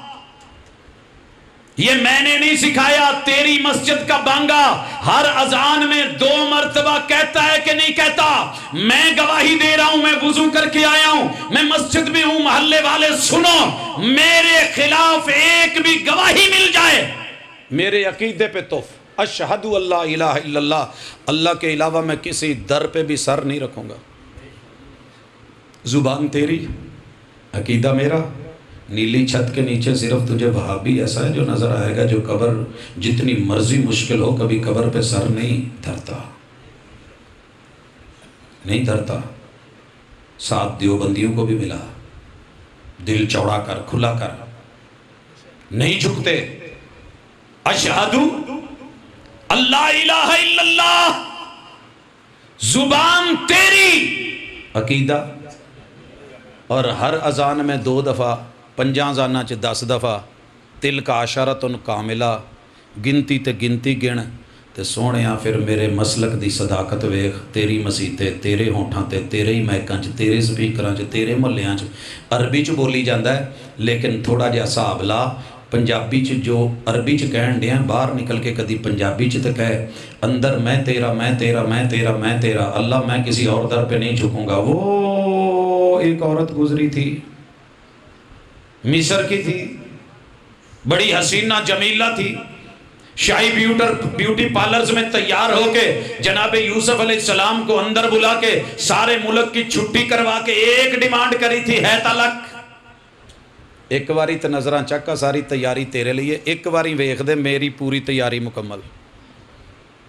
یہ میں نے نہیں سکھایا، تیری مسجد کا بانگا ہر اذان میں 2 مرتبہ کہتا ہے کہ نہیں کہتا؟ میں گواہی دے رہا ہوں، میں وضو کر کے آیا ہوں، میں مسجد میں ہوں، محلے والے سنو، میرے خلاف ایک بھی گواہی مل جائے میرے عقیدے پہ توف، اشہد اللہ الہ الا اللہ، اللہ کے علاوہ میں کسی در پہ بھی سر نہیں رکھوں گا۔ زبان تیری، عقیدہ میرا، نیلی چھت کے نیچے صرف تجھے وہابی ایسا ہے جو نظر آئے گا جو قبر جتنی مرضی مشکل ہو کبھی قبر پہ سر نہیں دھرتا، نہیں دھرتا۔ 7 دیوبندیوں کو بھی ملا، دل چوڑا کر، کھلا کر، نہیں جھکتے۔ اشہدو اللہ الہ الا اللہ، زبان تیری، عقیدہ، اور ہر اذان میں 2 دفعہ، 5 اذاناں چ 10 دفعہ، تلک عشرۃ کاملہ، گنتی تے گنتی گن تے سونیاں پھر میرے مسلک دی صداقت ویکھ، تیری مسیتے، تیرے ہونٹاں تے، تیرے ہی مائکاں چ، تیرے سپیکراں چ، تیرے محلیاں چ، عربی چ بولی جاندا ہے لیکن تھوڑا جہا حساب لا، پنجابی چ جو عربی چ کہن دیاں باہر نکل کے کدی پنجابی چ تے کہے، اندر میں تیرا، میں تیرا، میں تیرا، میں تیرا، اللہ میں کسی اور در پہ نہیں جھکوں گا۔ وہ ایک عورت گزری تھی، مصر کی تھی، بڑی حسینہ جمیلہ تھی، شاہی بیوٹی پارلرز میں تیار ہو کے جناب یوسف علیہ السلام کو اندر بلا کے سارے ملک کی چھٹی کروا کے ایک ڈیمانڈ کری تھی، ہے طلاق۔ ایک واری تے نظراں چکا، ساری تیاری تیرے لیے، ایک واری ویکھ دے میری پوری تیاری مکمل،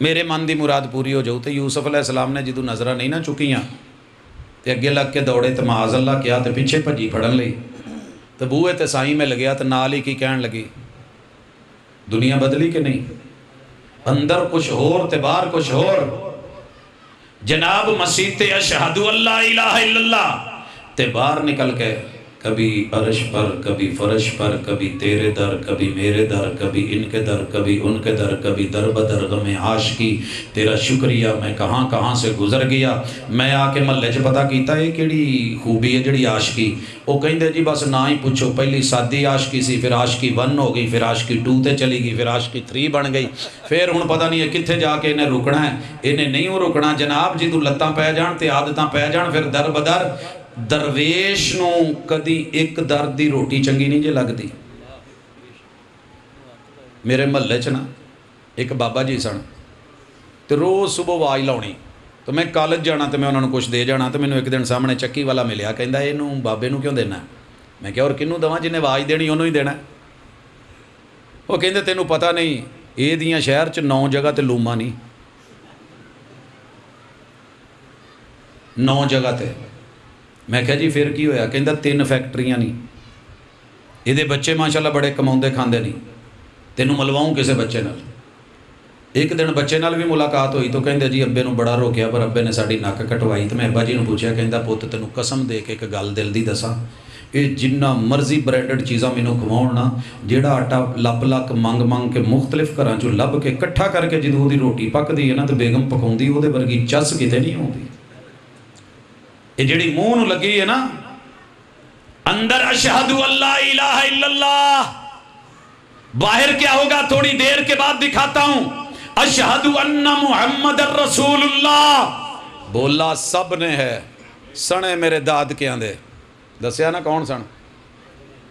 میرے من دی مراد پوری ہو جاؤ۔ تے یوسف علیہ السلام نے جدو نظرہ نہیں نہ چکیاں تے اگے لگ کے دوڑے تے معاذ اللہ کیا تے پیچھے بھجی پھڑن لئی تے بوئے تے سائیں میں لگیا تے نال ہی کی کہن لگی، دنیا بدلی کہ نہیں؟ اندر کچھ اور تے باہر کچھ اور۔ جناب مسیح تے اشہد اللہ الہ الا اللہ تے باہر نکل کے کبھی عرش پر، کبھی فرش پر، کبھی تیرے در، کبھی میرے در، کبھی ان کے در، کبھی ان کے در، کبھی در بدر غم عاشقی، تیرا شکریہ میں کہاں کہاں سے گزر گیا۔ میں آ کے محلے چ پتہ کیتا ہے کیڑی خوبی ہے جڑی عاشقی، وہ کہندے جی بس نہ ہی پوچھو، پہلی سادی عاشقی سی، پھر عاشقی 1 ہو گئی، پھر عاشقی 2 تے چلی گئی، پھر عاشقی 3 بن گئی، پھر ہن پتہ نہیں ہے کتھے جا کے انہیں رکنا ہے، انہیں نہیں ہو رکنا جناب، جدوں لتاں پہ جان تے عادتاں پہ جان پھر در بدر۔ درویش نو کدی ایک در دی روٹی چنگی نہیں جے لگدی۔ میرے محلے چ نا ایک بابا جی سن تے روز صبح آواز لاؤنی، تو میں کالج جانا تو میں انہوں نے کچھ دے جانا، تو مینوں ایک دن سامنے چکی والا ملیا، کہندا اینوں بابے نوں کیوں دینا؟ میں کہا اور کنوں دواں جنہیں آواز دینی انہوں ہی دینا۔ وہ کہندے تینوں پتہ نہیں اے دیاں شہر چ 9 جگہ تے لوما نہیں، 9 جگہ تے۔ میں کہا جی پھر کی ہویا؟ کہندا 3 فیکٹریاں نہیں، یہ دے بچے ماشاءاللہ بڑے کماؤندے کھاندے نہیں، تینوں ملواؤں کسے بچے نال۔ ایک دن بچے نال بھی ملاقات ہوئی تو کہندے جی ابے نوں بڑا روکیا پر ابے نے ساڈی نک کٹوائی، تو میں ابا جی نوں پوچھیا، کہندا پوت تینوں قسم دے کے ایک گل دل دی دساں، یہ جنہ مرضی برینڈڈ چیزاں مینوں کھواؤن نا، جیڑا آٹا لپ لک منگ منگ کے مختلف گھراں چوں لب کے کٹھا کر کے جدوں دی روٹی پکدی ہے نا تے بیگم پکاؤندی وہ دے ورگی چس کتے نہیں ہوندی۔ یہ جڑی منہ نوں لگی ہے نا اندر اشہد اللہ الہ الا اللہ، باہر کیا ہوگا تھوڑی دیر کے بعد دکھاتا ہوں۔ اشہد ان محمد الرسول اللہ، بولا سب نے ہے، سنے میرے داد کے آندے، دسیا نا کون سن؟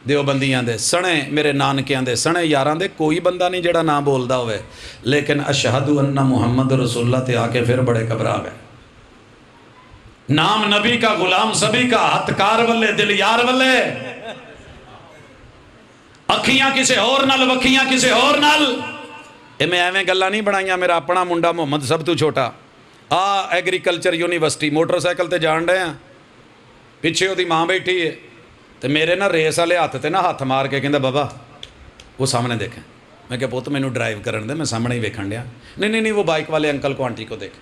دیوبندیاں دے، سنے میرے نانکیاں دے، سنے یاراں دے، کوئی بندہ نہیں جڑا نہ بولدا ہوئے، لیکن اشہد ان محمد رسول اللہ تے آ کے پھر بڑے گھبرا گئے۔ نام نبی کا، غلام سبھی کا، ہتھ کار والے دل یار والے، اکھیاں کسے اور نال، وکھیاں کسے اور نال۔ اے میں ایویں گلاں نہیں بنائیاں، میرا اپنا منڈا محمد سب تو چھوٹا ایگریکلچر یونیورسٹی موٹر سائیکل تے جان رہے ہیں، پیچھے وہ دی ماں بیٹھی ہے، تے میرے نا ریس والے ہاتھ تے نا ہاتھ مار کے کہندا بابا وہ سامنے دیکھیں۔ میں کہا پوت مینوں ڈرائیو کرن دے، میں سامنے ہی ویکھن ڈیا۔ نہیں وہ بائک والے انکل کو آنٹی کو دیکھ۔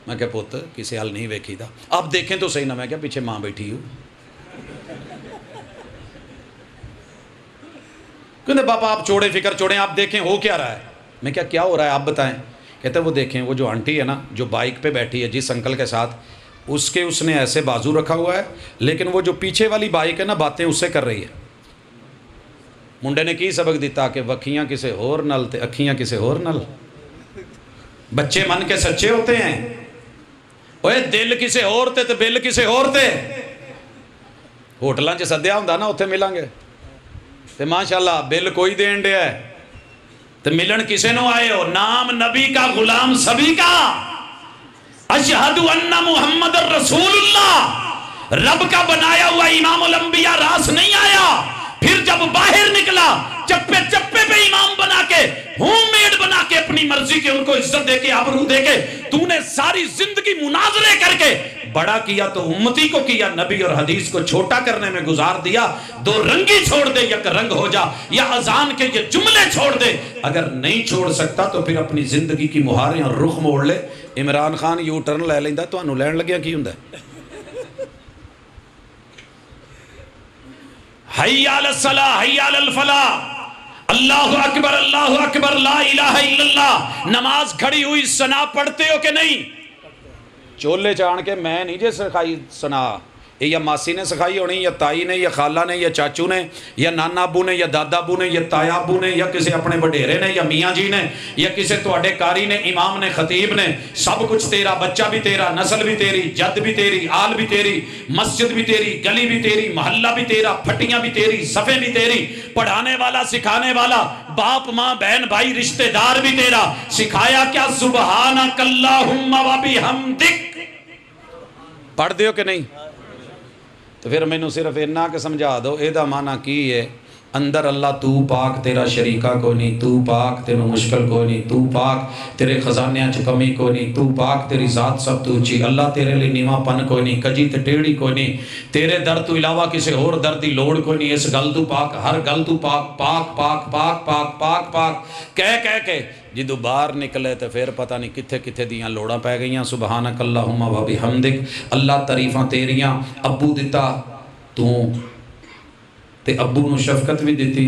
میں کہا پوت کسی حال نہیں ویکھی دا، آپ دیکھیں تو صحیح نا۔ میں کہا پیچھے ماں بیٹھی ہوں۔ کہتے بابا آپ چھوڑے فکر چھوڑیں، آپ دیکھیں ہو کیا رہا ہے۔ میں کیا ہو رہا ہے آپ بتائیں۔ کہتے وہ دیکھیں وہ جو آنٹی ہے نا جو بائک پہ بیٹھی ہے جس انکل کے ساتھ، اس نے ایسے بازو رکھا ہوا ہے، لیکن وہ جو پیچھے والی بائک ہے نا باتیں اس سے کر رہی ہے۔ منڈے نے کی سبق دیتا کہ وکھیاں کسے اور نل تے اکھیاں کسے اور نل. بچے من کے سچے ہوتے ہیں. اوے دل کسے اور تے بل کسے اور تے. ہوٹلاں 'چ سدیا ہوندا نا اوتھے ملیں گے تے ماشاءاللہ بل کوئی دین ڈیا ہے تے ملن کسے نو آئے ہو. نام نبی کا غلام سبھی کا. اشہد ان محمد رسول اللہ. رب کا بنایا ہوا امام الانبیاء راس نہیں آیا. پھر جب باہر نکلا چپے چپے پہ امام بنا کے ہوم میڈ بنا کے اپنی مرضی کے ان کو عزت دے کے آبرو دے کے تو نے ساری زندگی مناظرے کر کے بڑا کیا تو امتی کو کیا. نبی اور حدیث کو چھوٹا کرنے میں گزار دیا. دو رنگی چھوڑ دے یک رنگ ہو جا یا اذان کے یہ جملے چھوڑ دے. اگر نہیں چھوڑ سکتا تو پھر اپنی زندگی کی مہاریں اور رخ موڑ لے. عمران خان یو ٹرن لے لیندا تانوں لین لگیا کی ہوندا ہے. حی علی الصلاۃ حی علی الفلاح. اللہ اکبر لا الہ الا اللہ. نماز کھڑی ہوئی ثنا پڑھتے ہو کہ نہیں؟ چولے چان کے میں نہیں جے سکھائی ثنا. یا ماسی نے سکھائی ہونی یا تائی نے یا خالہ نے یا چاچو نے یا نانا ابو نے یا دادا ابو نے یا تایا ابو نے یا کسی اپنے وڈیرے نے یا میاں جی نے یا کسی تواڈے قاری نے امام نے خطیب نے. سب کچھ تیرا. بچہ بھی تیرا, نسل بھی تیری, جد بھی تیری, آل بھی تیری, مسجد بھی تیری, گلی بھی تیری, محلہ بھی تیرا, پھٹیاں بھی تیری, صفے بھی تیری, پڑھانے والا سکھانے والا, باپ ماں بہن بھائی رشتہ دار بھی تیرا. سکھایا کیا؟ سبحانک اللہم و بحمدک. پڑھ دیو کہ نہیں؟ تو پھر میں صرف اتنا کہ سمجھا دو اے دا معنی کی ہے. اندر اللہ تو پاک, تیرا شریکہ کوئی نہیں, تو پاک, تینوں مشکل کوئی نہیں, تو پاک, تیرے خزانیاں چ کمی کوئی نہیں, تو پاک, تیری ذات سب تو اچھی. اللہ تیرے لیے نیواں پن کوئی نہیں, کجی تے ٹیڑھی کوئی نہیں, تیرے در تو علاوہ کسی اور در دی لوڑ کوئی نہیں. اس گل تو پاک, ہر گل تو پاک, پاک پاک پاک پاک پاک پاک کہہ کے جدو باہر نکلے تو پھر پتہ نہیں کتھے کتھے دیاں لوڑاں پہ گئیاں. سبحانک اللہم و بحمدک. اللہ تعریفاں تیریاں. ابو دیتا تو تے ابو نو شفقت بھی دیتی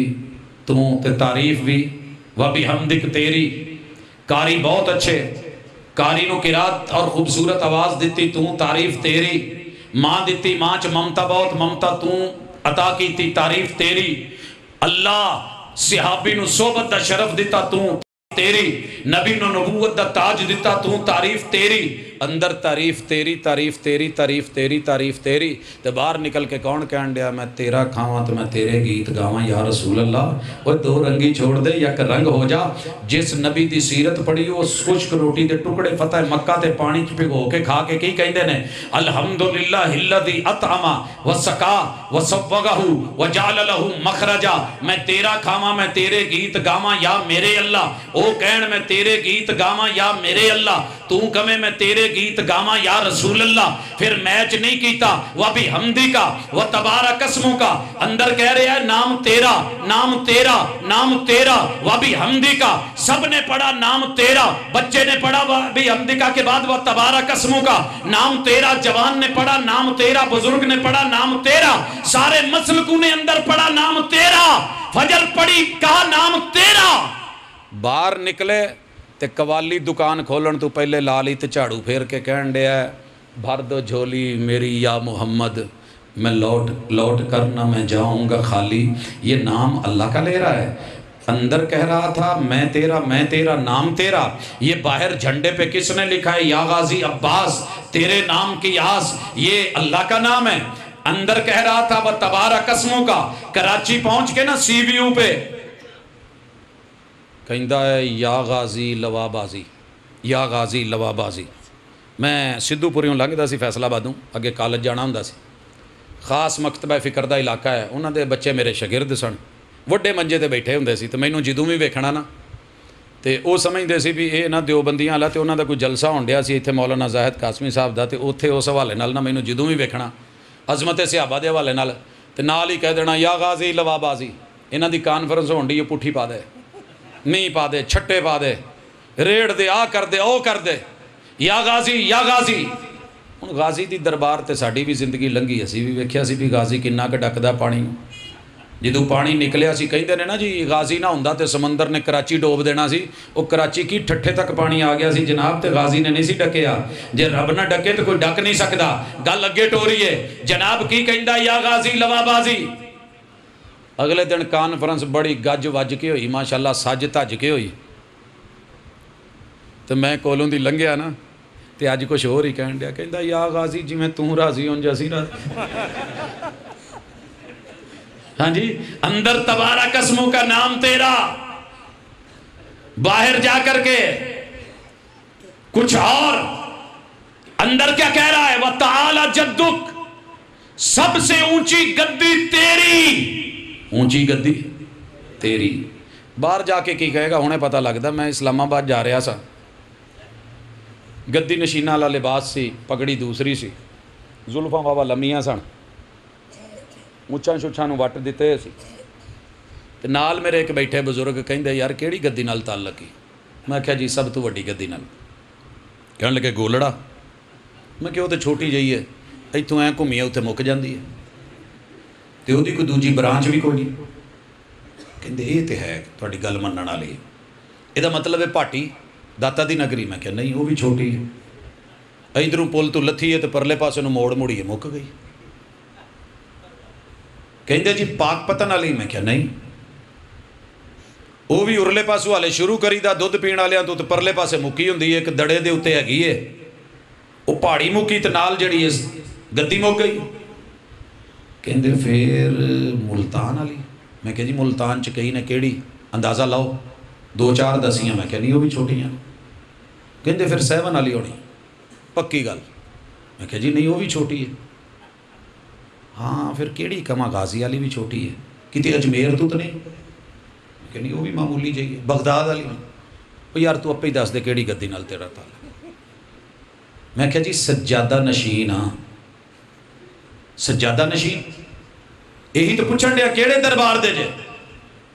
تو تے تعریف بھی و بحمدک تیری. قاری بہت اچھے, قاری نو قرات اور خوبصورت آواز دیتی تو تعریف تیری. ماں دیتی, ماں چ ممتا بہت, ممتا تو عطا کیتی تعریف تیری. اللہ صحابی نو صحبت دا شرف دیتا تو تیری. نبی نو نبوت دا تاج دیتا تو تعریف تیری. اندر تعریف تیری, تعریف تیری, تعریف تیری, تعریف تیری. تو باہر نکل کے کون کہن دیا میں تیرا کھاواں تو میں تیرے گیت گاواں یا رسول اللہ. وہ دو رنگی چھوڑ دے یک رنگ ہو جا. جس نبی دی سیرت پڑھی وہ خشک روٹی دے ٹکڑے فتح مکہ تے پانی چ پھگو کے کھا کے کی کہندے نے الحمدللہ الذی اطعم وسقا وسوغہ وجعل لہ مخرجا. میں تیرا کھاواں میں تیرے گیت گاواں یا میرے اللہ. او کہن میں تیرے گیت گاواں یا میرے اللہ, تو کمے میں تیرے گیت گاواں یا رسول اللہ. پھر میچ نہیں کیتا وہ بھی حمدی کا وہ تبارک اسموں کا. اندر کہہ رہے ہیں نام تیرا, نام تیرا, نام تیرا, وہ بھی حمدی کا. سب نے پڑھا نام تیرا. بچے نے پڑھا وہ بھی حمدی کا کے بعد وہ تبارک اسموں کا نام تیرا. جوان نے پڑھا نام تیرا, بزرگ نے پڑھا نام تیرا, سارے مسلکوں نے اندر پڑھا نام تیرا. فجر پڑھی کہا نام تیرا. باہر نکلے تے قوالی دکان کھولن تو پہلے لالی تے جھاڑو پھیر کے کہن دیا بھر دو جھولی میری یا محمد, میں لوٹ کر نہ میں جاؤں گا خالی. یہ نام اللہ کا لے رہا ہے. اندر کہہ رہا تھا میں تیرا نام تیرا. یہ باہر جھنڈے پہ کس نے لکھا ہے یا غازی عباس تیرے نام کی آس, یہ اللہ کا نام ہے. اندر کہہ رہا تھا وہ تبارک اسموں کا. کراچی پہنچ کے نا سی وی او پہ کہندہ ہے یا غازی لوا بازی, یا غازی لوا بازی. میں سدھو پوریوں لنگدا سی فیصلہ آبادوں, اگے کالج جانا ہوندا سی. خاص مکتبہ فکر دا علاقہ ہے. انہاں دے بچے میرے شاگرد سن, وڈے منجے تے بیٹھے ہوندے سی. تے مینوں جدوں بھی ویکھنا نا تے او سمجھدے سی بھی اے نا دیوبندیاں والا. تے انہاں دا کوئی جلسہ ہون ڈیا سی ایتھے مولانا زاہد قاسمی صاحب دا. تے اوتھے اس حوالے نال نا مینوں جدوں بھی ویکھنا عظمت صحابہ دے حوالے نال تے نال ہی کہہ دینا یا غازی لوا بازی. انہاں دی کانفرنس ہون ڈی پٹھی پا دے, نہیں پا دے, چھٹے پا دے, ریڑ دے, آ کر دے, او کر دے, یا غازی یا غازی. ہن غازی دی دربار تے ساڈی بھی زندگی لنگھی. اسی بھی ویکھیا سی بھی غازی کنا کہ ڈکدا پانی. جدوں پانی نکلیا سی کہندے نے نا جی غازی نہ ہوندا تے سمندر نے کراچی ڈوب دینا سی. او کراچی کی ٹھٹھے تک پانی آ گیا سی جناب, تے غازی نے نہیں سی ڈکیا. جے رب نہ ڈکے تے کوئی ڈک نہیں سکدا. گل اگے ٹوری ہے جناب. کی کہندا یا غازی لوا بازی. اگلے دن کانفرنس بڑی گج وج کے ہوئی ماشاءاللہ سج تج کے ہوئی تو میں کولوں دی لنگیا نا تے اج کچھ ہور ہی کہن دیا کہندا یا غازی جی میں توں راضی ہوں جیسی راضی ہاں جی اندر تبارک اسموں کا نام تیرا باہر جا کر کے کچھ اور اندر کیا کہہ رہا ہے وَتَعَالَ جَدُّک سب سے اونچی گدی تیری اونچی گدی تیری باہر جا کے کی کہے گا انہیں پتہ لگتا میں اسلام آباد جا رہا سا گدی نشینہ والا لباس سی پگڑی دوسری سی زلفاں بابا لمیاں سن مچھاں شچھاں نو وٹ دیتے سی تے نال میرے ایک بیٹھے بزرگ کہندے یار کیڑی گدی نال تعلق کی میں کہا جی سب تو وڈی گدی نال کہنے لگے گولڑا میں کہ وہ تو چھوٹی جئی ہے ایتھوں ایਂ گھومی اتنے مک جاندی ہے تے وہ کوئی دوجی برانچ بھی کوئی نہیں کہندے یہ تو ہے تھوڑی گل منن والی یہ مطلب ہے پاٹی داتا دی نگری میں کہ نہیں وہ بھی چھوٹی ہے ادھروں پل تو لتھی ہے تو پرلے پاسے نو موڑ موڑی ہے مک گئی کہندے جی پاک پتن والی میں کہ نہیں وہ بھی ارلے پاسوں والے شروع کری دا دودھ پین والے تو پرلے پاسے مکی ہوندی ہے ایک دڑے دے اتنے ہیگی ہے وہ پہاڑی مکی تے نال جڑی ہے گدی مک گئی کہندے پھر ملتان والی میں کہ جی ملتان چ کئی نے کیڑی اندازہ لاؤ دو چار دسیاں میں کہ نہیں وہ بھی چھوٹیاں کہندے پھر 7 والی ہونی پکی گل میں کہ جی نہیں وہ بھی چھوٹی ہے ہاں پھر کیڑی کما غازی والی بھی چھوٹی ہے کتے اجمیر تو نہیں کہ نہیں وہ بھی معمولی جی ہے بغداد والی وہ یار تو اپے ہی دس دے کیڑی گدی نال تیرا تعلق میں کہ جی سجادہ نشین ہاں سجادہ نشین یہی تو پوچھن دیا کیڑے دربار دے جے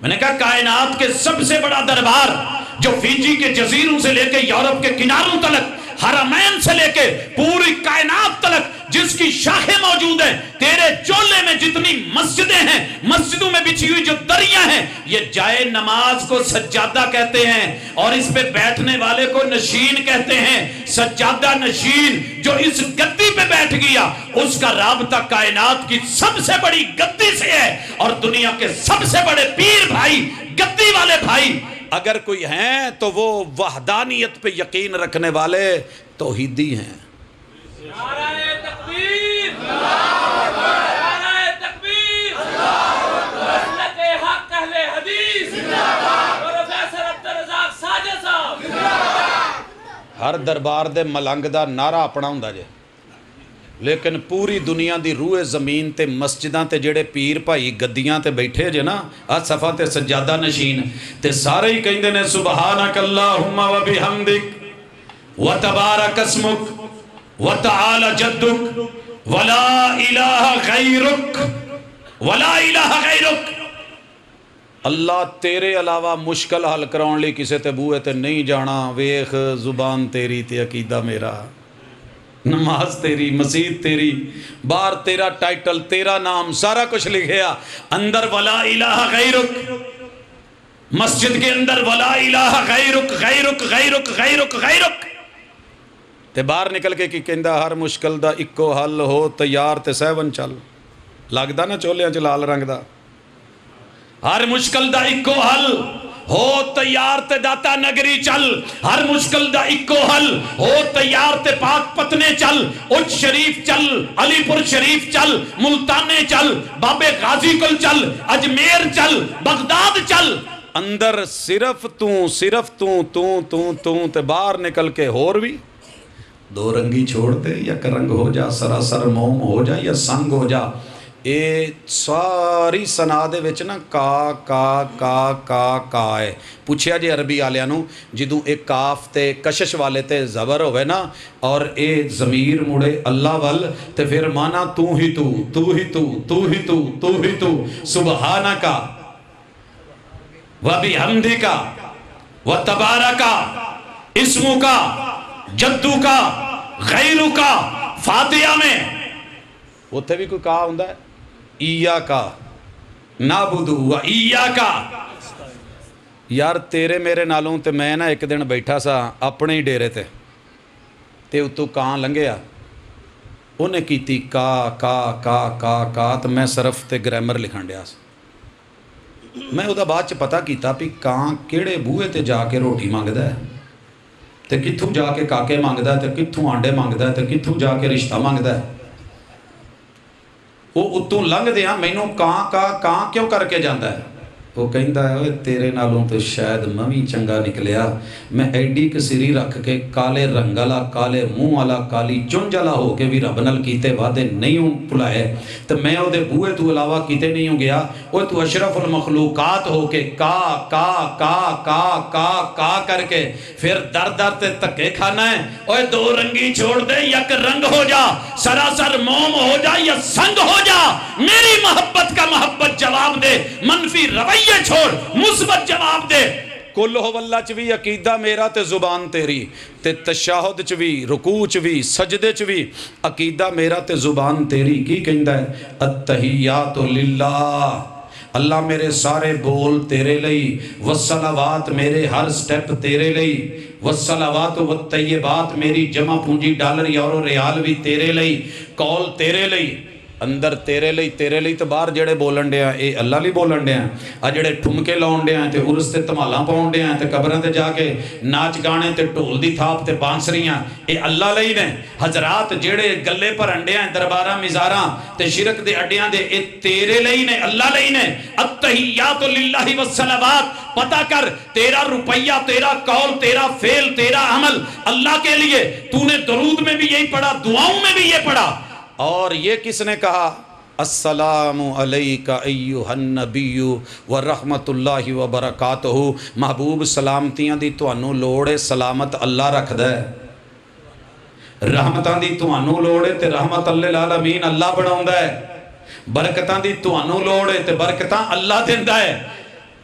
میں نے کہا کائنات کے سب سے بڑا دربار جو فیجی کے جزیروں سے لے کے یورپ کے کناروں تلک حرمین سے لے کے پوری کائنات تلک جس کی شاخیں موجود ہیں تیرے چولے میں جتنی مسجدیں ہیں مسجدوں میں بچھی ہوئی جو دریاں ہیں یہ جائے نماز کو سجادہ کہتے ہیں اور اس پہ بیٹھنے والے کو نشین کہتے ہیں سجادہ نشین جو اس گدی پہ بیٹھ گیا اس کا رابطہ کائنات کی سب سے بڑی گدی سے ہے اور دنیا کے سب سے بڑے پیر بھائی گدی والے بھائی اگر کوئی ہیں تو وہ وحدانیت پہ یقین رکھنے والے توحیدی ہیں نعرہ تکبیر نعرہ تکبیر مسلک حق اہل حدیث پروفیسر عبدالرزاق ساجد صاحب ہر دربار دے ملنگ دا نعرہ اپنا ہوندا جے لیکن پوری دنیا دی روح زمین تے مسجداں تے جڑے پیر بھائی گدیاں تے بیٹھے جے نا آ صفا تے سجادہ نشین تے سارے ہی کہندے نے سبحانک اللہم و بحمدک و تبارک اسمک وَتَعَالَ جَدُّكَ وَلَا إِلَهَ غَيْرُكَ وَلَا إِلَهَ غَيْرُكَ اللہ تیرے علاوہ مشکل حل کراؤن لی کسے تے بوئے تے نہیں جانا ویخ زبان تیری تے عقیدہ میرا نماز تیری مسجد تیری بار تیرا ٹائٹل تیرا نام سارا کچھ لکھیا اندر وَلَا إِلَهَ غَيْرُكَ مسجد کے اندر وَلَا إِلَهَ غَيْرُكَ غَيْرُكَ غَيْرُكَ غَيْرُكَ غَيْرُكَ تے باہر نکل کے کی کہندہ ہر مشکل دا اکو حل ہو تیار تے 7 چل لگدا نا چولیاں چ لال رنگ دا ہر مشکل دا اکو حل ہو تیار تے داتا نگری چل ہر مشکل دا اکو حل ہو تیار تے پاک پتنے چل اچ شریف چل علی پور شریف چل ملتانے چل بابے غازی کل چل اجمیر چل بغداد چل اندر صرف تو تے باہر نکل کے ہور بھی دو رنگی چھوڑ دے یا کرنگ ہو جا سراسر موم ہو جا یا سنگ ہو جا اے ساری سنا دے وچ نا کا ہے پوچھیا جے عربی آلیاں نو جدوں ایک کاف تے کشش والے تے زبر ہوئے نا اور اے ضمیر مڑے اللہ وال تے پھر مانا تو ہی تو سبحانکا و بحمدکا و تبارکا اسمکا جدو کا غیرو کا فاتحہ میں اتھے بھی کوئی کہا ہوندہ ہے اییا کا نابدو و اییا کا یار تیرے میرے نالوں تے میں نا ایک دن بیٹھا سا اپنے ہی ڈیرے تے اتو کان لنگیا انہیں کیتی کا تو میں صرف تے گرامر لکھن دیا سا میں وہ بعد چ پتا کیتا بھی کان کہڑے بوہے تے جا کے روٹی منگدا ہے تے کتھوں جا کے کاکے منگدا ہے تے کتھوں آنڈے منگدا ہے تے کتھوں جا کے رشتہ منگدا ہے. وہ اتوں لنگھ دیاں مینوں کان کیوں کر کے جاندا ہے. وہ کہندا ہے اوے تیرے نالوں تو شاید میں چنگا نکلیا. میں ایڈی کسری رکھ کے کالے رنگ والا کالے منہ والا کالی چونج والا ہو کے بھی رب نال کیتے وعدے نہیں ہوں بھلائے تو میں وہ بوئے تو علاوہ کیتے نہیں ہوں گیا. وہ تو اشرف المخلوقات ہو کے کا کر کے پھر در در تے تکے کھانا ہے. اوے دو رنگی چھوڑ دے یک رنگ ہو جا سراسر موم ہو جا یا سنگ ہو جا. میری محبت کا محبت جواب دے منفی رویہ یہ چھوڑ مثبت جواب دے. کل ہو واللہ چ بھی عقیدہ میرا تے زبان تیری تے تشہد چ بھی رکوع چ بھی سجدے چ بھی عقیدہ میرا تے زبان تیری. کی کہندا ہے التحیات للہ اللہ میرے سارے بول تیرے لئی والصلوات میرے ہر سٹیپ تیرے لئی والصلوات والطیبات میری جمع پونجی ڈالر یورو ریال بھی تیرے لئی کول تیرے لئی اندر تیرے لئی تو باہر جڑے بولن دے ہیں اے اللہ لی بولن دے ہیں. آ جڑے ٹھمکے لاؤن دے ہیں تے عرس تے تمالاں پاؤن دے ہیں تے قبراں تے جا کے ناچ گانے تے ڈھول دی تھاپ تے بانسریاں اے اللہ لئی نے. حضرات جڑے گلے پرن دے ہیں درباراں مزاراں تے شرک دے اڈیاں دے اے تیرے لئی نے اللہ لئی نے. التحیات للہ والصلوات پتہ کر تیرا روپیہ تیرا قول تیرا فعل تیرا عمل اللہ کے لیے. تو نے درود میں بھی یہی پڑھا دعاؤں میں بھی یہ پڑھا. اور یہ کس نے کہا السلام علیکہ ایہا النبی ورحمت اللہ وبرکاتہ. محبوب سلامتیاں دی توانوں لوڑے سلامت اللہ رکھ دے. رحمتاں دی توانوں لوڑے تے رحمت للعالمین اللہ بناؤں دے. برکتاں دی توانوں لوڑے تے برکتاں اللہ دیندہ ہے.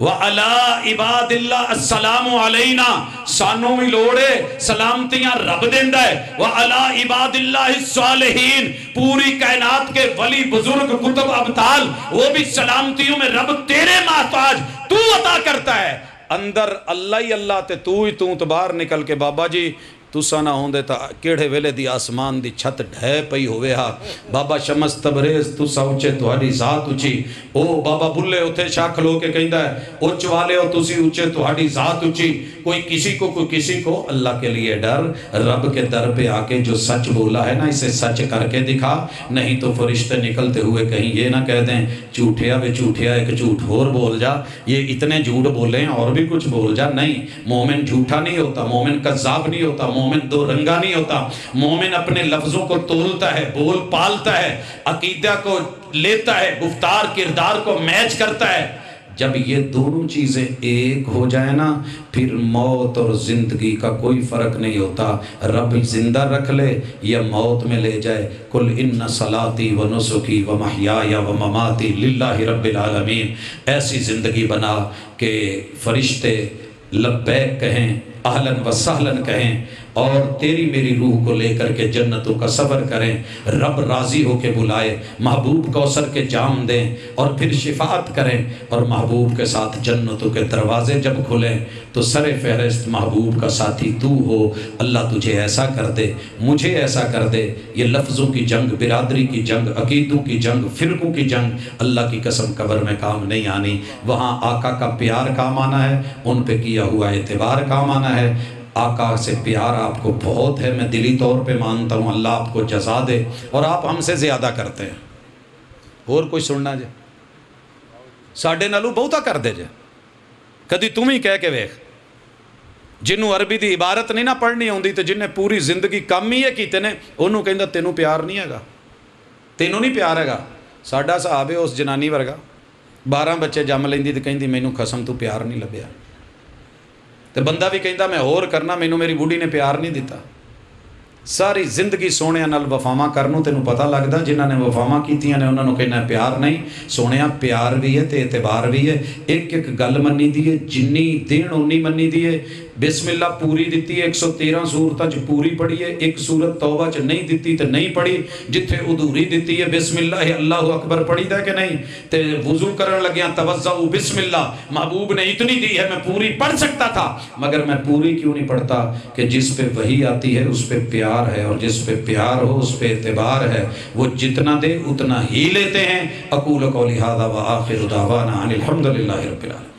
وَعَلَىٰ عِبَادِ اللَّهِ السَّلَامُ عَلَيْنَا سانوں بھی لوڑے سلامتیاں رب دیندہ ہے. وَعَلَىٰ عِبَادِ اللَّهِ الصَّالِحِينَ پوری کائنات کے ولی بزرگ کتب ابطال وہ بھی سلامتیوں میں رب تیرے محتاج تو عطا کرتا ہے. اندر اللہ ہی اللہ تے تو ہی تو باہر نکل کے بابا جی تسا نہ ہوندے تا کیڑے ویلے دی آسمان دی چھت ڈھے پئی ہوئے ہا. بابا شمس تبریز تسا اچھے تہاڈی ذات اچھی. او بابا بلے اتھے شاہ کھلو کے کہندا ہے اچ والے ہو تسی اچھے تہاڈی ذات اچھی. کوئی کسی کو اللہ کے لیے ڈر. رب کے در پہ آ کے جو سچ بولا ہے نا اسے سچ کر کے دکھا. نہیں تو فرشتے نکلتے ہوئے کہیں یہ نہ کہہ دیں جھوٹیا وے جھوٹیا ایک جھوٹ اور بول جا. یہ اتنے جھوٹ بولیں اور بھی کچھ بول جا. نہیں مومن جھوٹا نہیں ہوتا مومن کذاب نہیں ہوتا مومن دو رنگا نہیں ہوتا. مومن اپنے لفظوں کو تولتا ہے بول پالتا ہے عقیدہ کو لیتا ہے گفتار کردار کو میچ کرتا ہے. جب یہ دونوں چیزیں ایک ہو جائیں نا پھر موت اور زندگی کا کوئی فرق نہیں ہوتا. رب زندہ رکھ لے یا موت میں لے جائے. قل ان صلاتی و نسکی و محیای و مماتی للہ رب العالمین. ایسی زندگی بنا کہ فرشتے لبیک کہیں اہلاً و سہلاً کہیں اور تیری میری روح کو لے کر کے جنتوں کا سفر کریں. رب راضی ہو کے بلائے محبوب کوثر کے جام دیں اور پھر شفاعت کریں اور محبوب کے ساتھ جنتوں کے دروازے جب کھلیں تو سر فہرست محبوب کا ساتھی تو ہو. اللہ تجھے ایسا کر دے مجھے ایسا کر دے. یہ لفظوں کی جنگ برادری کی جنگ عقیدوں کی جنگ فرقوں کی جنگ اللہ کی قسم قبر میں کام نہیں آنی. وہاں آقا کا پیار کام آنا ہے ان پہ کیا ہوا اعتبار کام آنا ہے. آقا سے پیار آپ کو بہت ہے میں دلی طور پہ مانتا ہوں. اللہ آپ کو جزا دے اور آپ ہم سے زیادہ کرتے ہیں. اور کوئی سننا جے ساڈے نالوں بہتا کر دے جے. کدی تم ہی کہہ کے ویخ جنہوں عربی دی عبارت نہیں نہ پڑھنی ہوندی تو جنہیں پوری زندگی کام ہی ہے کیتے نے انہوں کہندا تینوں پیار نہیں ہے گا تینوں نہیں پیار ہے گا. ساڈا صاحب ہے اس جنانی ورگا 12 بچے جم لیندی تے کہندی مینوں قسم تو پیار نہیں لبیا. تو بندہ بھی کہندا میں اور کرنا مینوں میری بوڑھی نے پیار نہیں دیتا. ساری زندگی سونیاں نال وفاواں کرنوں تینوں پتہ لگدا جنہاں نے وفاواں کیتیاں نے انہاں نوں کہنا پیار نہیں. سونیاں پیار بھی ہے تے اعتبار بھی ہے. ایک ایک گل منی دی ہے جنی دین اونی منی دی ہے. بسم اللہ پوری دیتی ہے 113 سورتاں چ پوری پڑھی ہے. ایک سورت توبہ چ نہیں دیتی تے نہیں پڑھی. جتھے ادھوری دیتی ہے بسم اللہ اللہ اکبر پڑھی دا کہ نہیں. تے وضو کرن لگیاں توضؤ بسم اللہ محبوب نے اتنی دی ہے میں پوری پڑھ سکتا تھا مگر میں پوری کیوں نہیں پڑھتا کہ جس پہ وحی آتی ہے اس پہ پیار پیار ہے، اور جس پہ پیار ہو اس پہ اعتبار ہے، وہ جتنا دے اتنا ہی لیتے ہیں۔ اقول قولی ھذا وآخر دعوانا ان الحمد للہ رب العالمین۔